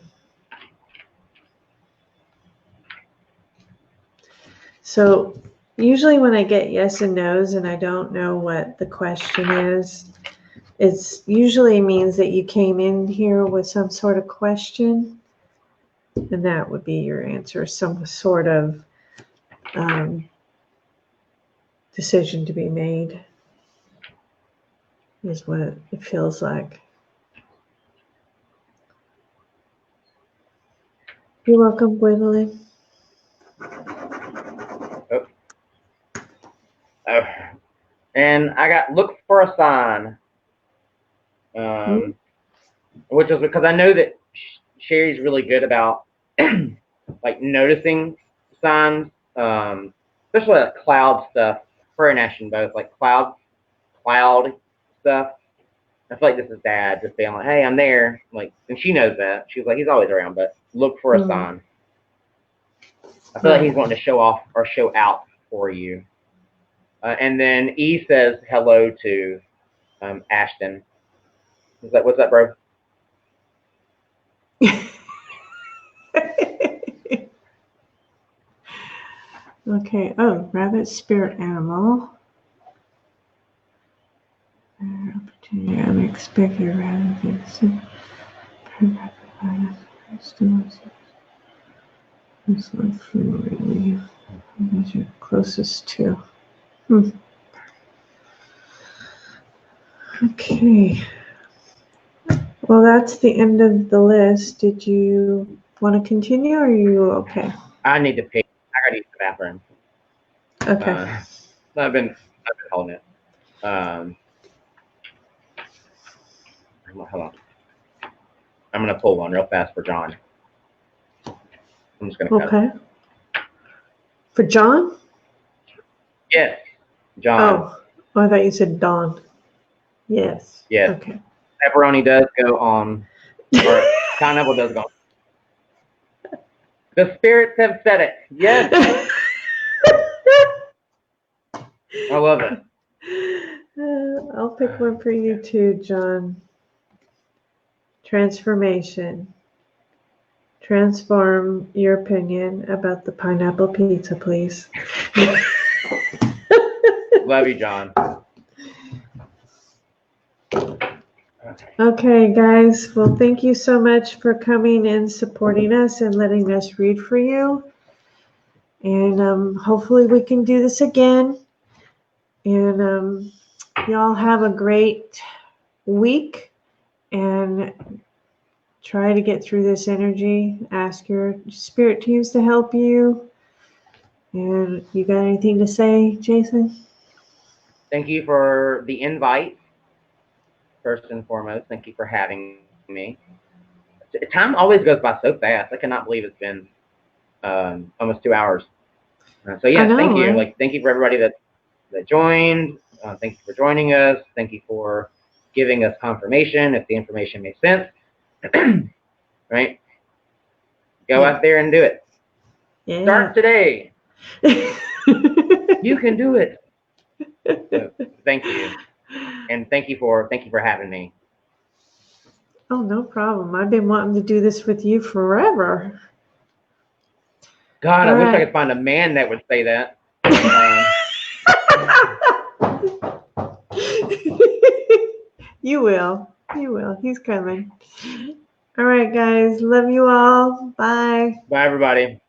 So usually when I get yes and no's and I don't know what the question is, it's usually means that you came in here with some sort of question, and that would be your answer, some sort of decision to be made is what it feels like. You're welcome, Gwendolyn. Oh. And I got look for a sign, which is because I know that Sherry's really good about like noticing signs, especially like cloud stuff. Her and Ashton both like cloud stuff. I feel like this is Dad just being like, "Hey, I'm there," like, and she knows that. She's like, "He's always around," but look for a sign. I feel like he's wanting to show off or show out for you. And then E says hello to Ashton. He's like, "What's up, bro?" Okay. Oh, rabbit, spirit animal. Opportunity unexpected rather than this one food relief. What you're closest to. Okay. Well, that's the end of the list. Did you want to continue, or are you okay? I need to pee. I gotta use the bathroom. Okay. I've been holding it. Hold on. I'm gonna pull one real fast for John. I'm just gonna cut it. Okay. For John? Yes, John. Oh, I thought you said Dawn. Yes. Yes. Okay. Pepperoni does go on, or pineapple does go on. The spirits have said it. Yes. I love it. I'll pick one for you too, John. Transformation. Transform your opinion about the pineapple pizza, please. Love you, John. Okay, guys. Well, thank you so much for coming and supporting us and letting us read for you. And hopefully we can do this again. And y'all have a great week and try to get through this energy. Ask your spirit teams to help you. And you got anything to say, Jason? Thank you for the invite. First and foremost, thank you for having me. Time always goes by so fast. I cannot believe it's been almost 2 hours. So yeah, thank you. Right? Thank you for everybody that joined. Thank you for joining us. Thank you for giving us confirmation if the information makes sense. Right? Go out there and do it. Yeah. Start today. You can do it. So, thank you, and thank you for having me. Oh, no problem. I've been wanting to do this with you forever. God, All I wish I right. could find a man that would say that. You will. You will. He's coming. All right, guys. Love you all. Bye. Bye, everybody.